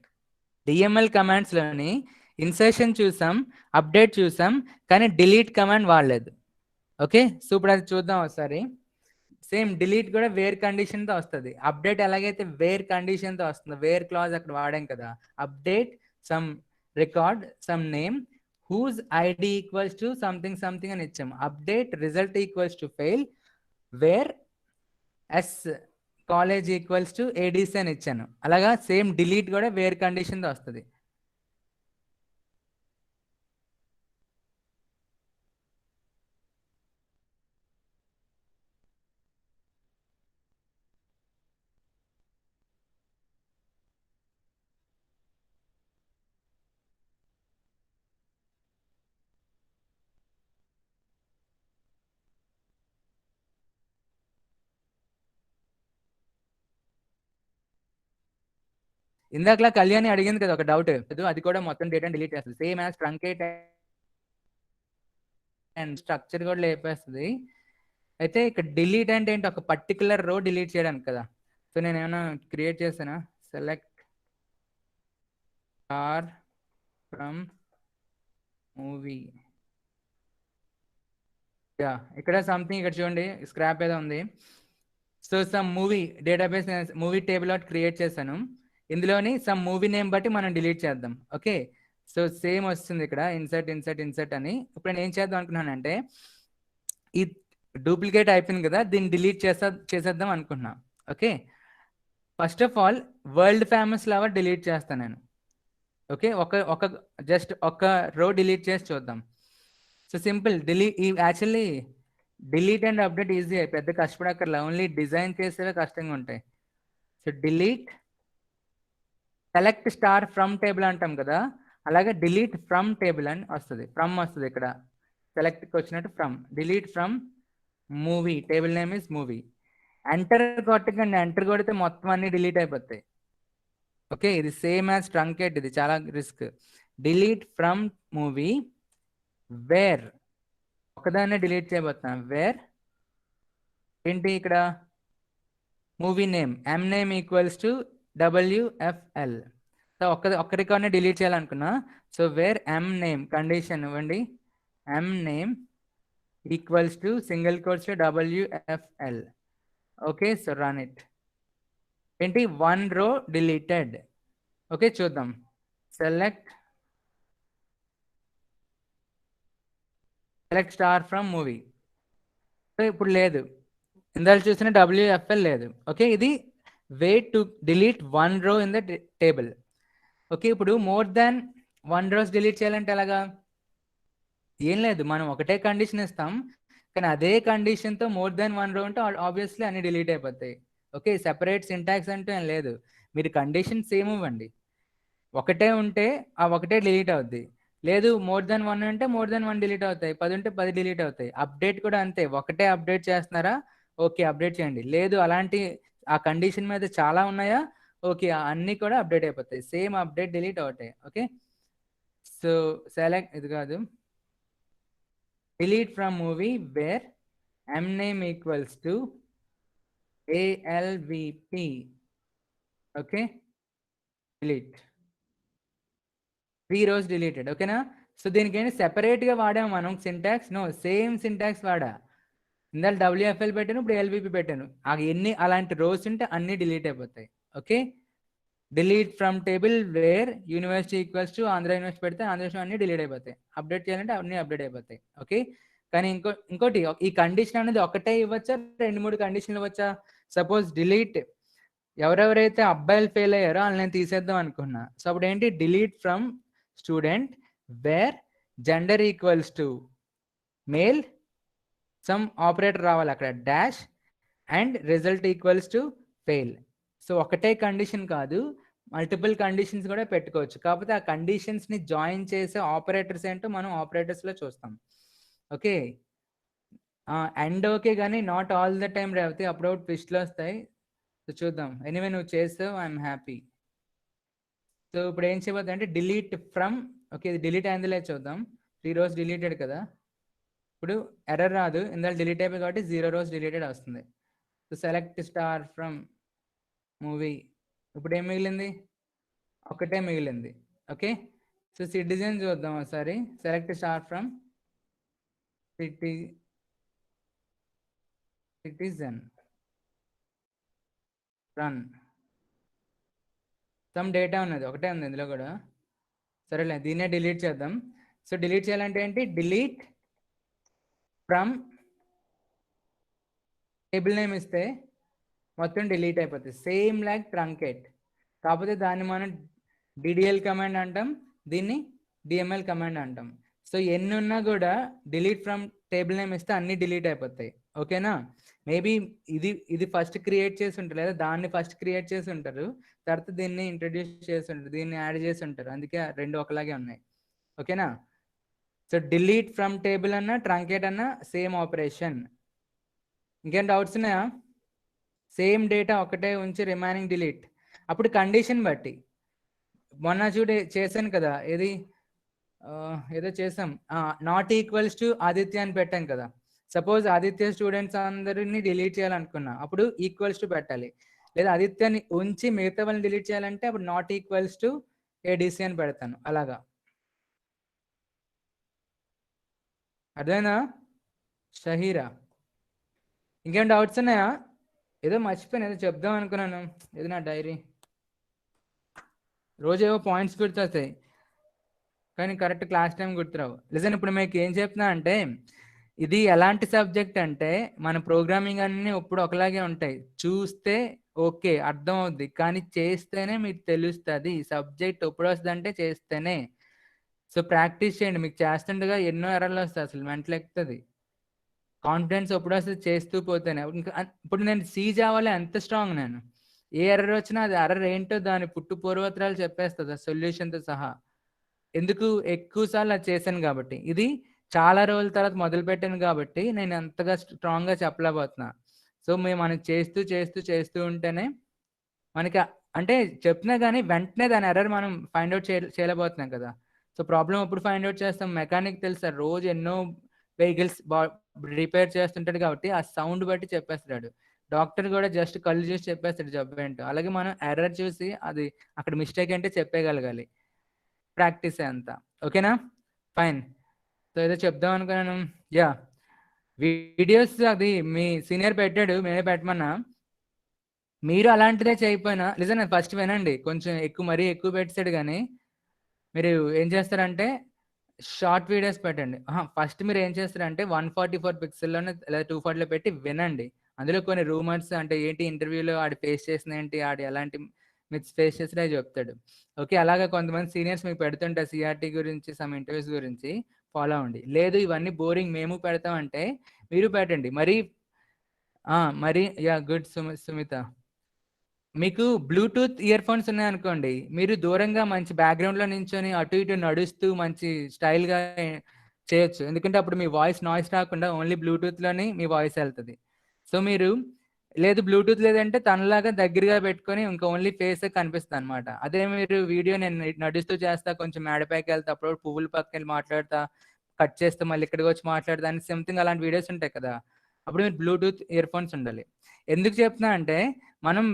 డిఎంఎల్ కమాండ్స్లోని ఇన్సర్షన్ చూసాం, అప్డేట్ చూసాం, కానీ డిలీట్ కమాండ్ వాడలేదు. ఓకే, సో ఇప్పుడు అది చూద్దాం ఒకసారి. సేమ్ డిలీట్ కూడా వేర్ కండిషన్తో వస్తుంది. అప్డేట్ ఎలాగైతే వేర్ కండిషన్తో వస్తుందో, వేర్ క్లాజ్ అక్కడ వాడాం కదా. Update some record some name whose ID equals to something something అని ఇచ్చాము. Update result equals to fail, where S college equals to ADC అని ఇచ్చాను. అలాగా సేమ్ డిలీట్ కూడా వేర్ కండిషన్తో వస్తుంది. ఇందాకలా కళ్యాణి అడిగింది కదా ఒక డౌట్, అది కూడా మొత్తం డేటా డిలీట్ చేస్తుంది. Same as truncate and structure కూడా లేపేస్తుంది. అయితే ఇక్కడ డిలీట్ అంటే ఏంటి? ఒక పర్టికులర్ రో డిలీట్ చేయడానికి కదా. సో నేను ఏమైనా క్రియేట్ చేసానా? Select R from movie. Yeah, ఇక్కడ సంథింగ్, ఇక్కడ చూడండి స్క్రాప్ ఏదో ఉంది. So some movie database, movie table out create చేశాను. ఇందులోని సమ్ మూవీ నేమ్ బట్టి మనం డిలీట్ చేద్దాం. ఓకే, సో సేమ్ వస్తుంది ఇక్కడ ఇన్సర్ట్ ఇన్సర్ట్ ఇన్సర్ట్ అని. ఇప్పుడు నేను ఏం చేద్దాం అనుకున్నానంటే, ఈ డూప్లికేట్ అయిపోయింది కదా, దీన్ని డిలీట్ చేసేద్దాం అనుకుంటున్నా. Okay, first of all world famous lover delete చేస్తాను నేను. ఓకే, జస్ట్ ఒక రో డిలీట్ చేసి చూద్దాం. So simple delete. Actually delete and update easy, పెద్ద కష్టపడక్కర్లా, ఓన్లీ డిజైన్ చేసేవే కష్టంగా ఉంటాయి. So delete select star from table అంటాం కదా, అలాగే డిలీట్ ఫ్రమ్ టేబుల్ అని వస్తుంది. ఫ్రమ్ వస్తుంది ఇక్కడ, సెలెక్ట్కి వచ్చినట్టు from. Delete from movie, table name is movie. Enter కొట్టకండి, ఎంటర్ కొడితే మొత్తం అన్ని డిలీట్ అయిపోతాయి. ఓకే, ఇది సేమ్ యాజ్ ట్రంకేట్, ఇది చాలా risk. Delete from movie, where ఒకదాన్ని డిలీట్ చేయబోతున్నాం. వేర్ ఏంటి ఇక్కడ? Movie name, M name equals to WFL. So ఒక్క రికార్డ్ని డిలీట్ చేయాలనుకున్నా. So where M name condition ఇవ్వండి, M name equals to single quotes WFL. Okay, so run it. ఏంటి? One row deleted. ఓకే, చూద్దాం. Select star from movie. So ఇప్పుడు లేదు, ఇందాక చూసిన WFL లేదు. ఓకే, ఇది way to delete one row in the table. Okay, ఇప్పుడు more than one rows delete చేయాలంటే ఎలాగా? ఏం లేదు, మనం ఒకటే కండిషన్ ఇస్తాం, కానీ అదే కండిషన్తో మోర్ దాన్ వన్ రో ఉంటే ఆబ్వియస్లీ అన్ని డిలీట్ అయిపోతాయి. ఓకే, సెపరేట్ సింటాక్స్ అంటూ ఏం లేదు, మీరు కండిషన్ సేమ్ ఇవ్వండి. ఒకటే ఉంటే ఆ ఒకటే డిలీట్ అవుద్ది, లేదు మోర్ దాన్ వన్ అంటే మోర్ దాన్ వన్ డిలీట్ అవుతాయి, 10 ఉంటే 10 డిలీట్ అవుతాయి. అప్డేట్ కూడా అంతే, ఒకటే అప్డేట్ చేస్తున్నారా? ఓకే, అప్డేట్ చేయండి. లేదు అలాంటి ఆ కండిషన్ మీద చాలా ఉన్నాయా? ఓకే అన్నీ కూడా అప్డేట్ అయిపోతాయి, సేమ్ అప్డేట్ డిలీట్ అవుతాయి. ఓకే, సో సెలెక్ట్ ఇది కాదు, delete from movie where m name equals to ALVP. Okay, delete 3 rows deleted. ఓకేనా, సో దీనికి ఏంటి సెపరేట్గా వాడాము మనం సింటాక్స్? నో, సేమ్ సింటాక్స్ వాడా. ఇందాక WFL పెట్టాను, ఇప్పుడు LVP పెట్టాను. ఎన్ని అలాంటి రోస్ ఉంటే అన్ని డిలీట్ అయిపోతాయి. Okay, delete from table wear university equals to Andhra university పెడితే ఆంధ్ర యూనివర్సిటీ అన్ని డిలీట్ అయిపోతాయి. అప్డేట్ చేయాలంటే అన్ని అప్డేట్ అయిపోతాయి. ఓకే, కానీ ఇంకోటి ఈ కండిషన్ అనేది ఒకటే ఇవ్వచ్చా, 2-3 కండిషన్లు ఇవ్వచ్చా? సపోజ్ డిలీట్ ఎవరెవరైతే అబ్బాయిలు ఫెయిల్ అయ్యారో వాళ్ళని నేను తీసేద్దాం అనుకున్నా. సో అప్పుడు ఏంటి, delete from student where gender equals to male, some operator రావాలి అక్కడ, dash and result equals to fail. So ఒకటే కండిషన్ కాదు, మల్టిపుల్ కండిషన్స్ కూడా పెట్టుకోవచ్చు. కాకపోతే ఆ కండిషన్స్ని జాయిన్ చేసే ఆపరేటర్స్ ఏంటో మనం ఆపరేటర్స్లో చూస్తాం. ఓకే, అండ్ ఓకే, కానీ not all the time Revathi, అప్పుడప్పుడు ట్విస్ట్లు వస్తాయి. సో చూద్దాం. ఎనీవే నువ్వు చేస్తావు, ఐఎమ్ హ్యాపీ. సో ఇప్పుడు ఏం చేయబోద్దు అంటే డిలీట్ ఫ్రమ్, ఓకే ఇది డిలీట్ అయిందిలే చూద్దాం. 3 rows డిలీటెడ్ కదా, ఇప్పుడు ఎర్రర్ రాదు ఇందులో డిలీట్ అయిపోయి కాబట్టి 0 rows డిలీటెడ్ వస్తుంది. So select star from movie, ఇప్పుడు ఏం మిగిలింది, ఒకటే మిగిలింది. ఓకే, సో సిటిజన్ చూద్దాం ఒకసారి. Select star from citizen, run. Some data ఉన్నది, ఒకటే ఉంది ఇందులో కూడా. సరేలే, దీన్నే డిలీట్ చేద్దాం. సో డిలీట్ చేయాలంటే ఏంటి, డిలీట్ ఫ్రమ్ టేబుల్ నేమ్ ఇస్తే మొత్తం డిలీట్ అయిపోతుంది, సేమ్ లైక్ ట్రంకేట్. కాకపోతే దాన్ని మనం DDL కమాండ్ అంటాం, దీన్ని DML కమాండ్ అంటాం. సో ఎన్ని ఉన్నా కూడా డిలీట్ ఫ్రమ్ టేబుల్ నేమ్ ఇస్తే అన్ని డిలీట్ అయిపోతాయి. ఓకేనా, మేబీ ఇది ఫస్ట్ క్రియేట్ చేసి ఉంటారు, లేదా దాన్ని ఫస్ట్ క్రియేట్ చేసి ఉంటారు, తర్వాత దీన్ని ఇంట్రడ్యూస్ చేసి ఉంటారు, దీన్ని యాడ్ చేసి ఉంటారు, అందుకే రెండు ఒకలాగే ఉన్నాయి. ఓకేనా, సో డిలీట్ ఫ్రమ్ టేబుల్ అన్న ట్రంకేట్ అన్న సేమ్ ఆపరేషన్. ఇంకేం డౌట్స్ ఉన్నాయా? సేమ్ డేటా ఒకటే ఉంచి రిమైనింగ్ డిలీట్. అప్పుడు కండిషన్ బట్టి, మొన్న చేశాను కదా, ఏదో చేసాం, నాట్ ఈక్వల్స్ టు ఆదిత్య అని పెట్టాం కదా. సపోజ్ ఆదిత్య స్టూడెంట్స్ అందరినీ డిలీట్ చేయాలనుకున్నా, అప్పుడు ఈక్వల్స్ టు పెట్టాలి. లేదా ఆదిత్యని ఉంచి మిగతా వాళ్ళని డిలీట్ చేయాలంటే అప్పుడు నాట్ ఈక్వల్స్ టు ADC అని పెడతాను. అలాగా అర్థమైనా షహీరా? ఇంకేం డౌట్స్ ఉన్నాయా? ఏదో మర్చిపోయాను, ఏదో చెప్దాం అనుకున్నాను, ఏదో నా డైరీ రోజు ఏవో పాయింట్స్ గుర్తొస్తాయి కానీ కరెక్ట్ క్లాస్ టైం గుర్తురావు. లిజన్, ఇప్పుడు మీకు ఏం చెప్తున్నా అంటే, ఇది ఎలాంటి సబ్జెక్ట్ అంటే మన ప్రోగ్రామింగ్ అన్నీ ఇప్పుడు ఒకలాగే ఉంటాయి, చూస్తే ఓకే అర్థం అవుద్ది, కానీ చేస్తేనే మీకు తెలుస్తుంది సబ్జెక్ట్ ఎప్పుడు వస్తుంది అంటే చేస్తేనే. సో ప్రాక్టీస్ చేయండి, మీకు చేస్తుండగా ఎన్నో ఎర్రర్లు వస్తాయి, అసలు మెంటల్ ఎక్కుతుంది. కాన్ఫిడెన్స్ ఎప్పుడు వస్తుంది, చేస్తూ పోతేనే. ఇప్పుడు నేను జావాలో ఎంత స్ట్రాంగ్, నేను ఏ ఎర్రర్ వచ్చినా అది ఎర్రర్ ఏంటో దాని పుట్టు పూర్వోత్తరాలు చెప్పేస్తుంది సొల్యూషన్తో సహా. ఎందుకు, ఎక్కువ సార్లు అది చేశాను కాబట్టి. ఇది చాలా రోజుల తర్వాత మొదలు పెట్టాను కాబట్టి నేను అంతగా స్ట్రాంగ్గా చెప్పలేకపోతున్నా. సో మనం చేస్తూ చేస్తూ చేస్తూ ఉంటేనే మనకి, అంటే చెప్తున్నా కానీ వెంటనే దాని ఎర్రర్ మనం ఫైండ్ అవుట్ చేయలేకపోతున్నాం కదా. సో ప్రాబ్లం ఎప్పుడు ఫైండ్ అవుట్ చేస్తాం, మెకానిక్ తెలుసా, రోజు ఎన్నో వెహికల్స్ రిపేర్ చేస్తుంటాడు కాబట్టి ఆ సౌండ్ బట్టి చెప్పేస్తాడు. డాక్టర్ కూడా జస్ట్ కళ్ళు చూసి చెప్పేస్తాడు జబ్బు ఏంటో. అలాగే మనం ఎర్రర్ చూసి అది అక్కడ మిస్టేక్ అంటే చెప్పేయగలగాలి. ప్రాక్టీస్ అంతా. ఓకేనా, ఫైన్. సో ఏదో చెప్దాం అనుకున్నాను. యా, వీడియోస్ అది మీ సీనియర్ పెట్టాడు, మేమే పెట్టమన్నా. మీరు అలాంటిదే చేయకపోయినా లిజన్ ఫస్ట్ వినండి, కొంచెం మరీ ఎక్కువ పెట్టాడు కానీ మీరు ఏం చేస్తారంటే షార్ట్ వీడియోస్ పెట్టండి. ఫస్ట్ మీరు ఏం చేస్తారంటే 144 పిక్సెల్లోనే లేదా 240లో పెట్టి వినండి. అందులో కొన్ని రూమర్స్, అంటే ఏంటి ఇంటర్వ్యూలో ఆడి ఫేస్ చేసిన ఏంటి, ఆడి ఎలాంటి మిత్స్ ఫేస్ చేసినా చెప్తాడు. ఓకే, అలాగే కొంతమంది సీనియర్స్ మీకు పెడుతుంటారు CRT గురించి, సమ్ ఇంటర్వ్యూస్ గురించి, ఫాలో అవ్వండి. లేదు ఇవన్నీ బోరింగ్ మేము పెడతామంటే మీరు పెట్టండి. మరి యా గుడ్ సుమిత, మీకు బ్లూటూత్ ఇయర్ ఫోన్స్ ఉన్నాయనుకోండి, మీరు దూరంగా మంచి బ్యాక్గ్రౌండ్లో నించొని అటు ఇటు నడుస్తూ మంచి స్టైల్గా చేయొచ్చు. ఎందుకంటే అప్పుడు మీ వాయిస్ నాయిస్ రాకుండా ఓన్లీ బ్లూటూత్లోని మీ వాయిస్ వెళ్తుంది. సో మీరు లేదు బ్లూటూత్ లేదంటే తనలాగా దగ్గరగా పెట్టుకొని ఇంకా ఓన్లీ ఫేస్ కనిపిస్తుంది అనమాట. అదే మీరు వీడియో నేను నడుస్తూ చేస్తా, కొంచెం మేడపైకి వెళ్తా, అప్పుడు పువ్వుల పక్కన వెళ్ళి మాట్లాడతా, కట్ చేస్తే మళ్ళీ ఇక్కడికి వచ్చి మాట్లాడతా అని సంథింగ్ అలాంటి వీడియోస్ ఉంటాయి కదా, అప్పుడు మీరు బ్లూటూత్ ఇయర్ ఫోన్స్ ఉండాలి. ఎందుకు చెప్తున్నా అంటే మనం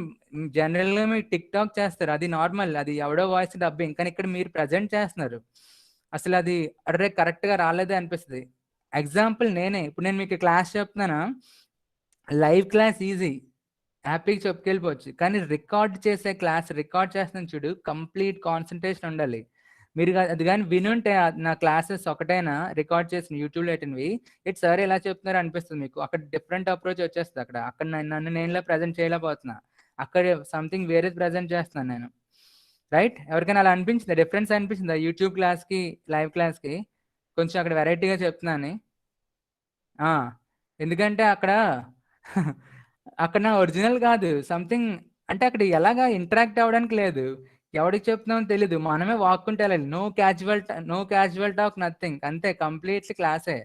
జనరల్గా మీరు టిక్ టాక్ చేస్తారు, అది నార్మల్, అది ఎవడో వాయిస్ డబ్బింగ్, కానీ ఇక్కడ మీరు ప్రజెంట్ చేస్తున్నారు, అసలు అది అరే కరెక్ట్గా రాలేదే అనిపిస్తుంది. ఎగ్జాంపుల్ నేనే ఇప్పుడు నేను మీకు క్లాస్ చెప్తున్నానా, లైవ్ క్లాస్ ఈజీ, హ్యాపీగా చెప్పుకెళ్ళిపోవచ్చు, కానీ రికార్డ్ చేసే క్లాస్ రికార్డ్ చేస్తున్నాను చూడు, కంప్లీట్ కాన్సన్ట్రేషన్ ఉండాలి. మీరు అది కానీ వినుంటే నా క్లాసెస్ ఒకటైనా రికార్డ్ చేసిన యూట్యూబ్లో పెట్టినవి, ఇటు సార్ ఎలా చెప్తున్నారు అనిపిస్తుంది మీకు, అక్కడ డిఫరెంట్ అప్రోచ్ వచ్చేస్తుంది, అక్కడ నన్ను నేను ప్రజెంట్ చేయలేకపోతున్నా, అక్కడ సంథింగ్ వేరే ప్రజెంట్ చేస్తున్నాను నేను, రైట్? ఎవరికైనా అలా అనిపించిందా, డిఫరెన్స్ అనిపించిందా యూట్యూబ్ క్లాస్కి లైవ్ క్లాస్కి? కొంచెం అక్కడ వెరైటీగా చెప్తున్నాను. ఎందుకంటే అక్కడ అక్కడ నా ఒరిజినల్ కాదు సంథింగ్, అంటే అక్కడ ఎలాగా ఇంటరాక్ట్ అవ్వడానికి లేదు, ఎవరికి చెప్తున్నామో తెలీదు, మనమే వాక్కుంటే వెళ్ళాలి, నో క్యాజువల్ టాక్ నథింగ్, అంతే కంప్లీట్లీ క్లాసే.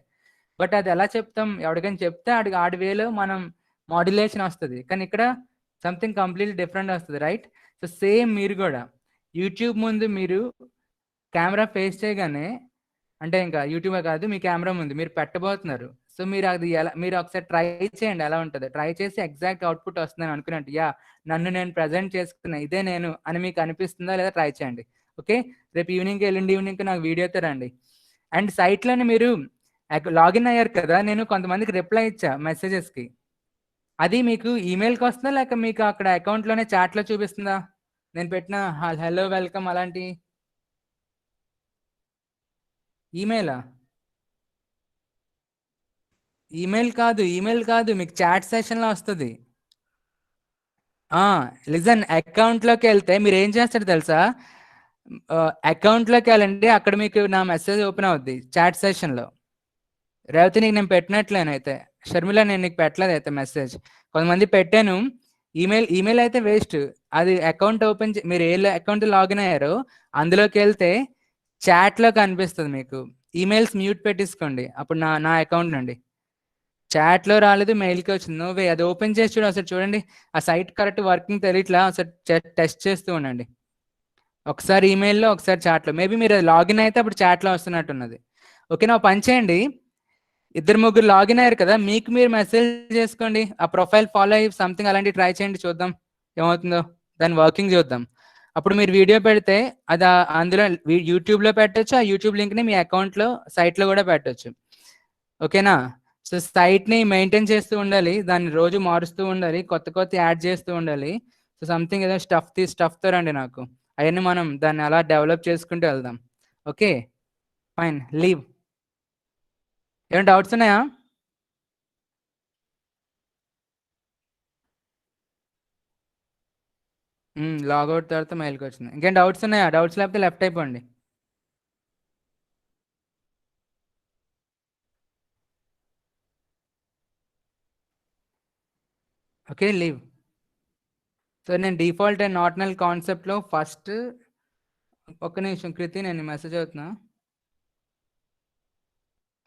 బట్ అది ఎలా చెప్తాం, ఎవరికైనా చెప్తే ఆడి వేలో మనం మాడ్యులేషన్ వస్తుంది, కానీ ఇక్కడ సంథింగ్ కంప్లీట్లీ డిఫరెంట్ వస్తుంది, రైట్? సో సేమ్ మీరు కూడా యూట్యూబ్ ముందు మీరు కెమెరా ఫేస్ చేయగానే, అంటే ఇంకా యూట్యూబే కాదు, మీ కెమెరా ముందు మీరు పెట్టబోతున్నారు, సో మీరు అది ఎలా, మీరు ఒకసారి ట్రై చేయండి ఎలా ఉంటుంది, ట్రై చేసి ఎగ్జాక్ట్ అవుట్పుట్ వస్తుందని అనుకున్నట్టు, యా నన్ను నేను ప్రజెంట్ చేసుకున్నా, ఇదే నేను అని మీకు అనిపిస్తుందా లేదా ట్రై చేయండి. ఓకే, రేపు ఈవినింగ్ ఎల్లుండి ఈవినింగ్ నాకు వీడియోతో రండి. అండ్ సైట్లోనే మీరు లాగిన్ అయ్యారు కదా, నేను కొంతమందికి రిప్లై ఇచ్చా మెసేజెస్కి, అది మీకు ఈమెయిల్కి వస్తుందా లేక మీకు అక్కడ అకౌంట్లోనే చాట్లో చూపిస్తుందా, నేను పెట్టిన హలో వెల్కమ్ అలాంటి ఈమెయిలా? ఈమెయిల్ కాదు, మీకు చాట్ సెషన్లో వస్తుంది. లిజన్, అకౌంట్లోకి వెళ్తే మీరు ఏం చేస్తారు తెలుసా, అకౌంట్లోకి వెళ్ళండి, అక్కడ మీకు నా మెసేజ్ ఓపెన్ అవుద్ది చాట్ సెషన్లో. రేవతి నీకు నేను పెట్టినట్లేనైతే, షర్మిల నేను నీకు పెట్టలేదు అయితే మెసేజ్, కొంతమంది పెట్టాను, ఈమెయిల్ అయితే వేస్ట్, అది అకౌంట్ ఓపెన్ మీరు ఏ అకౌంట్ లాగిన్ అయ్యారో అందులోకి వెళ్తే చాట్లో కనిపిస్తుంది మీకు, ఈమెయిల్స్ మ్యూట్ పెట్టేసుకోండి, అప్పుడు నా అకౌంట్ నుండి చాట్లో రాలేదు, మెయిల్కి వచ్చింది, నోవే, అది ఓపెన్ చేసి చూడండి ఒకసారి, చూడండి ఆ సైట్ కరెక్ట్ వర్కింగ్ తెలియట్లా, ఒకసారి టెస్ట్ చేస్తూ ఉండండి, ఒకసారి ఈమెయిల్లో ఒకసారి చాట్లో, మేబీ మీరు లాగిన్ అయితే అప్పుడు చాట్లో వస్తున్నట్టున్నది. ఓకే, నా పని చేయండి, ఇద్దరు ముగ్గురు లాగిన్ అయ్యారు కదా, మీకు మీరు మెసేజ్ చేసుకోండి, ఆ ప్రొఫైల్ ఫాలో అయ్యి సంథింగ్ అలాంటివి ట్రై చేయండి, చూద్దాం ఏమవుతుందో, దాని వర్కింగ్ చూద్దాం. అప్పుడు మీరు వీడియో పెడితే అది అందులో యూట్యూబ్లో పెట్టచ్చు, ఆ యూట్యూబ్ లింక్ని మీ అకౌంట్లో సైట్లో కూడా పెట్టచ్చు. ఓకేనా? సో సైట్ని మెయింటైన్ చేస్తూ ఉండాలి, దాన్ని రోజు మారుస్తూ ఉండాలి, కొత్త యాడ్ చేస్తూ ఉండాలి. సో సంథింగ్ ఏదో స్టఫ్తో రండి నాకు, అవన్నీ మనం దాన్ని అలా డెవలప్ చేసుకుంటూ వెళ్దాం. Okay fine, leave. ఏమైనా డౌట్స్ ఉన్నాయా? లాగౌట్ తర్వాత మెయిల్కి వచ్చింది. ఇంకేం డౌట్స్ ఉన్నాయా? డౌట్స్ లేకపోతే లెఫ్ట్ అయిపోండి. Okay, leave. సో నేను డిఫాల్ట్ అండ్ నాట్ నల్ కాన్సెప్ట్లో ఫస్ట్, ఒక్క నిమిషం కృతి, నేను మెసేజ్ అవుతున్నా.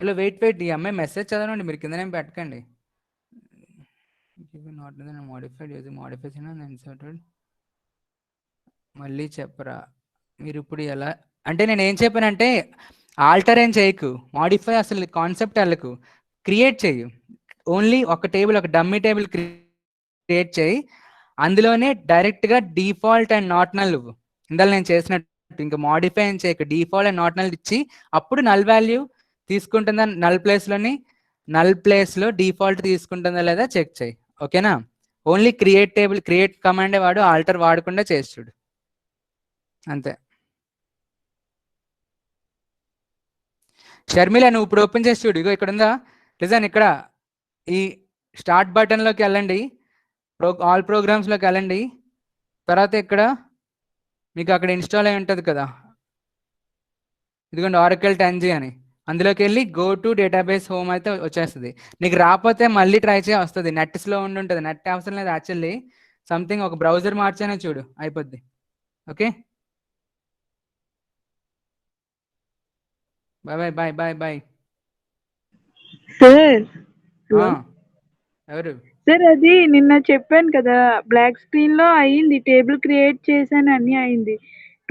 హలో వెయిట్, ఈ అమ్మాయి మెసేజ్ చదవండి, మీరు కింద నేను పెట్టకండి. నాట్ మోడిఫైడ్ ఇన్సర్టెడ్, మళ్ళీ చెప్పరా మీరు ఇప్పుడు ఎలా, అంటే నేను ఏం చెప్పానంటే ఆల్టర్ ఏం చేయకు, మాడిఫై అసలు కాన్సెప్ట్ వెళ్ళకు, క్రియేట్ చేయు, ఓన్లీ ఒక టేబుల్, ఒక డమ్మీ టేబుల్ క్రియేట్ చేయి, అందులోనే డైరెక్ట్గా డిఫాల్ట్ అండ్ నాట్ నల్ ఇందులో నేను చేసినట్టు, ఇంకా మాడిఫై అని చేయకు, డిఫాల్ట్ అండ్ నాట్ నల్ ఇచ్చి అప్పుడు నల్ వాల్యూ తీసుకుంటుందా, నల్ ప్లేస్లో డిఫాల్ట్ తీసుకుంటుందా లేదా చెక్ చేయి. ఓకేనా? ఓన్లీ క్రియేట్ కమాండే వాడు, ఆల్టర్ వాడకుండా చేసి చూడు, అంతే. షర్మిల నువ్వు ఇప్పుడు ఓపెన్ చేసి చూడు, ఇగో ఇక్కడ ఉందా, లిజన్, ఇక్కడ ఈ స్టార్ట్ బటన్లోకి వెళ్ళండి, ఆల్ ప్రోగ్రామ్స్లోకి వెళ్ళండి, తర్వాత ఇక్కడ మీకు అక్కడ ఇన్స్టాల్ అయి ఉంటుంది కదా, ఇదిగోండి ఆరకిల్ 10G అని, అందులోకి వెళ్ళి గో టు డేటాబేస్ హోమ్ అయితే వచ్చేస్తుంది. నీకు రాకపోతే మళ్ళీ ట్రై చేయ వస్తుంది, నెట్ స్లో ఉంటుంది, నెట్ అవసరం లేదు యాక్చువల్లీ, సంథింగ్ ఒక బ్రౌజర్ మార్చానే చూడు అయిపోద్ది. Okay, bye bye bye bye bye. Sir ఎవరు? సార్ అది నిన్న చెప్పాను కదా, బ్లాక్ స్క్రీన్ లో అయింది, టేబుల్ క్రియేట్ చేశాను, అన్ని అయింది.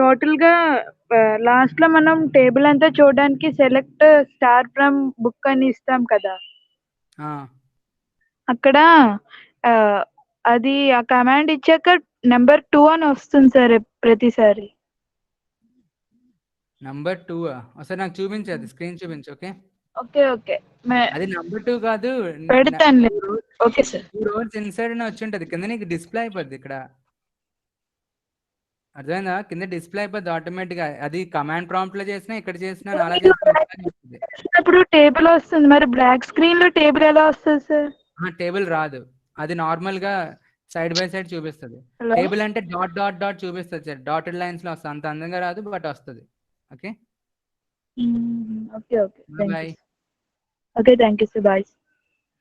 టోటల్ గా లాస్ట్ లో మనం టేబుల్ అంతా చూడడానికి సెలెక్ట్ స్టార్ ఫ్రమ్ బుక్ అని ఇస్తాం కదా, అక్కడ అది ఆ కమాండ్ ఇచ్చాక నెంబర్ 2 అని వస్తుంది సార్ ప్రతిసారి. నంబర్ 2 ఒకసారి నాకు చూపించు, అది స్క్రీన్ చూపించు. ఓకే ఓకే ఓకే అది నంబర్ 2 కాదు, పెడతాను. Okay sir. 2 rows ఇన్సైడ్ అని వచ్చి ఉంటది, కింద నీకు డిస్ప్లే అయిపోద్ది. ఇక్కడ అర్థమైందా? కింద డిస్ప్లే అయిపోద్ది ఆటోమేటిక్ గా. అది కమాండ్ ప్రాంప్ట్ లో చేసినా ఇక్కడ చేసినా అలా చేసినా ఇప్పుడు టేబుల్ వస్తుంది, మరి బ్లాక్ స్క్రీన్ లో టేబుల్ ఎలా వస్తుంది సార్? టేబుల్ రాదు, అది నార్మల్ గా సైడ్ బై సైడ్ చూపిస్తుంది. Hello? టేబుల్ అంటే డాట్ డాట్ డాట్ చూపిస్తుంది సార్, డాటెడ్ లైన్స్ లో వస్తుంది. అంత అందంగా రాదు, బట్ వస్తుంది. Okay okay okay, bye. Okay thank you sir, bye.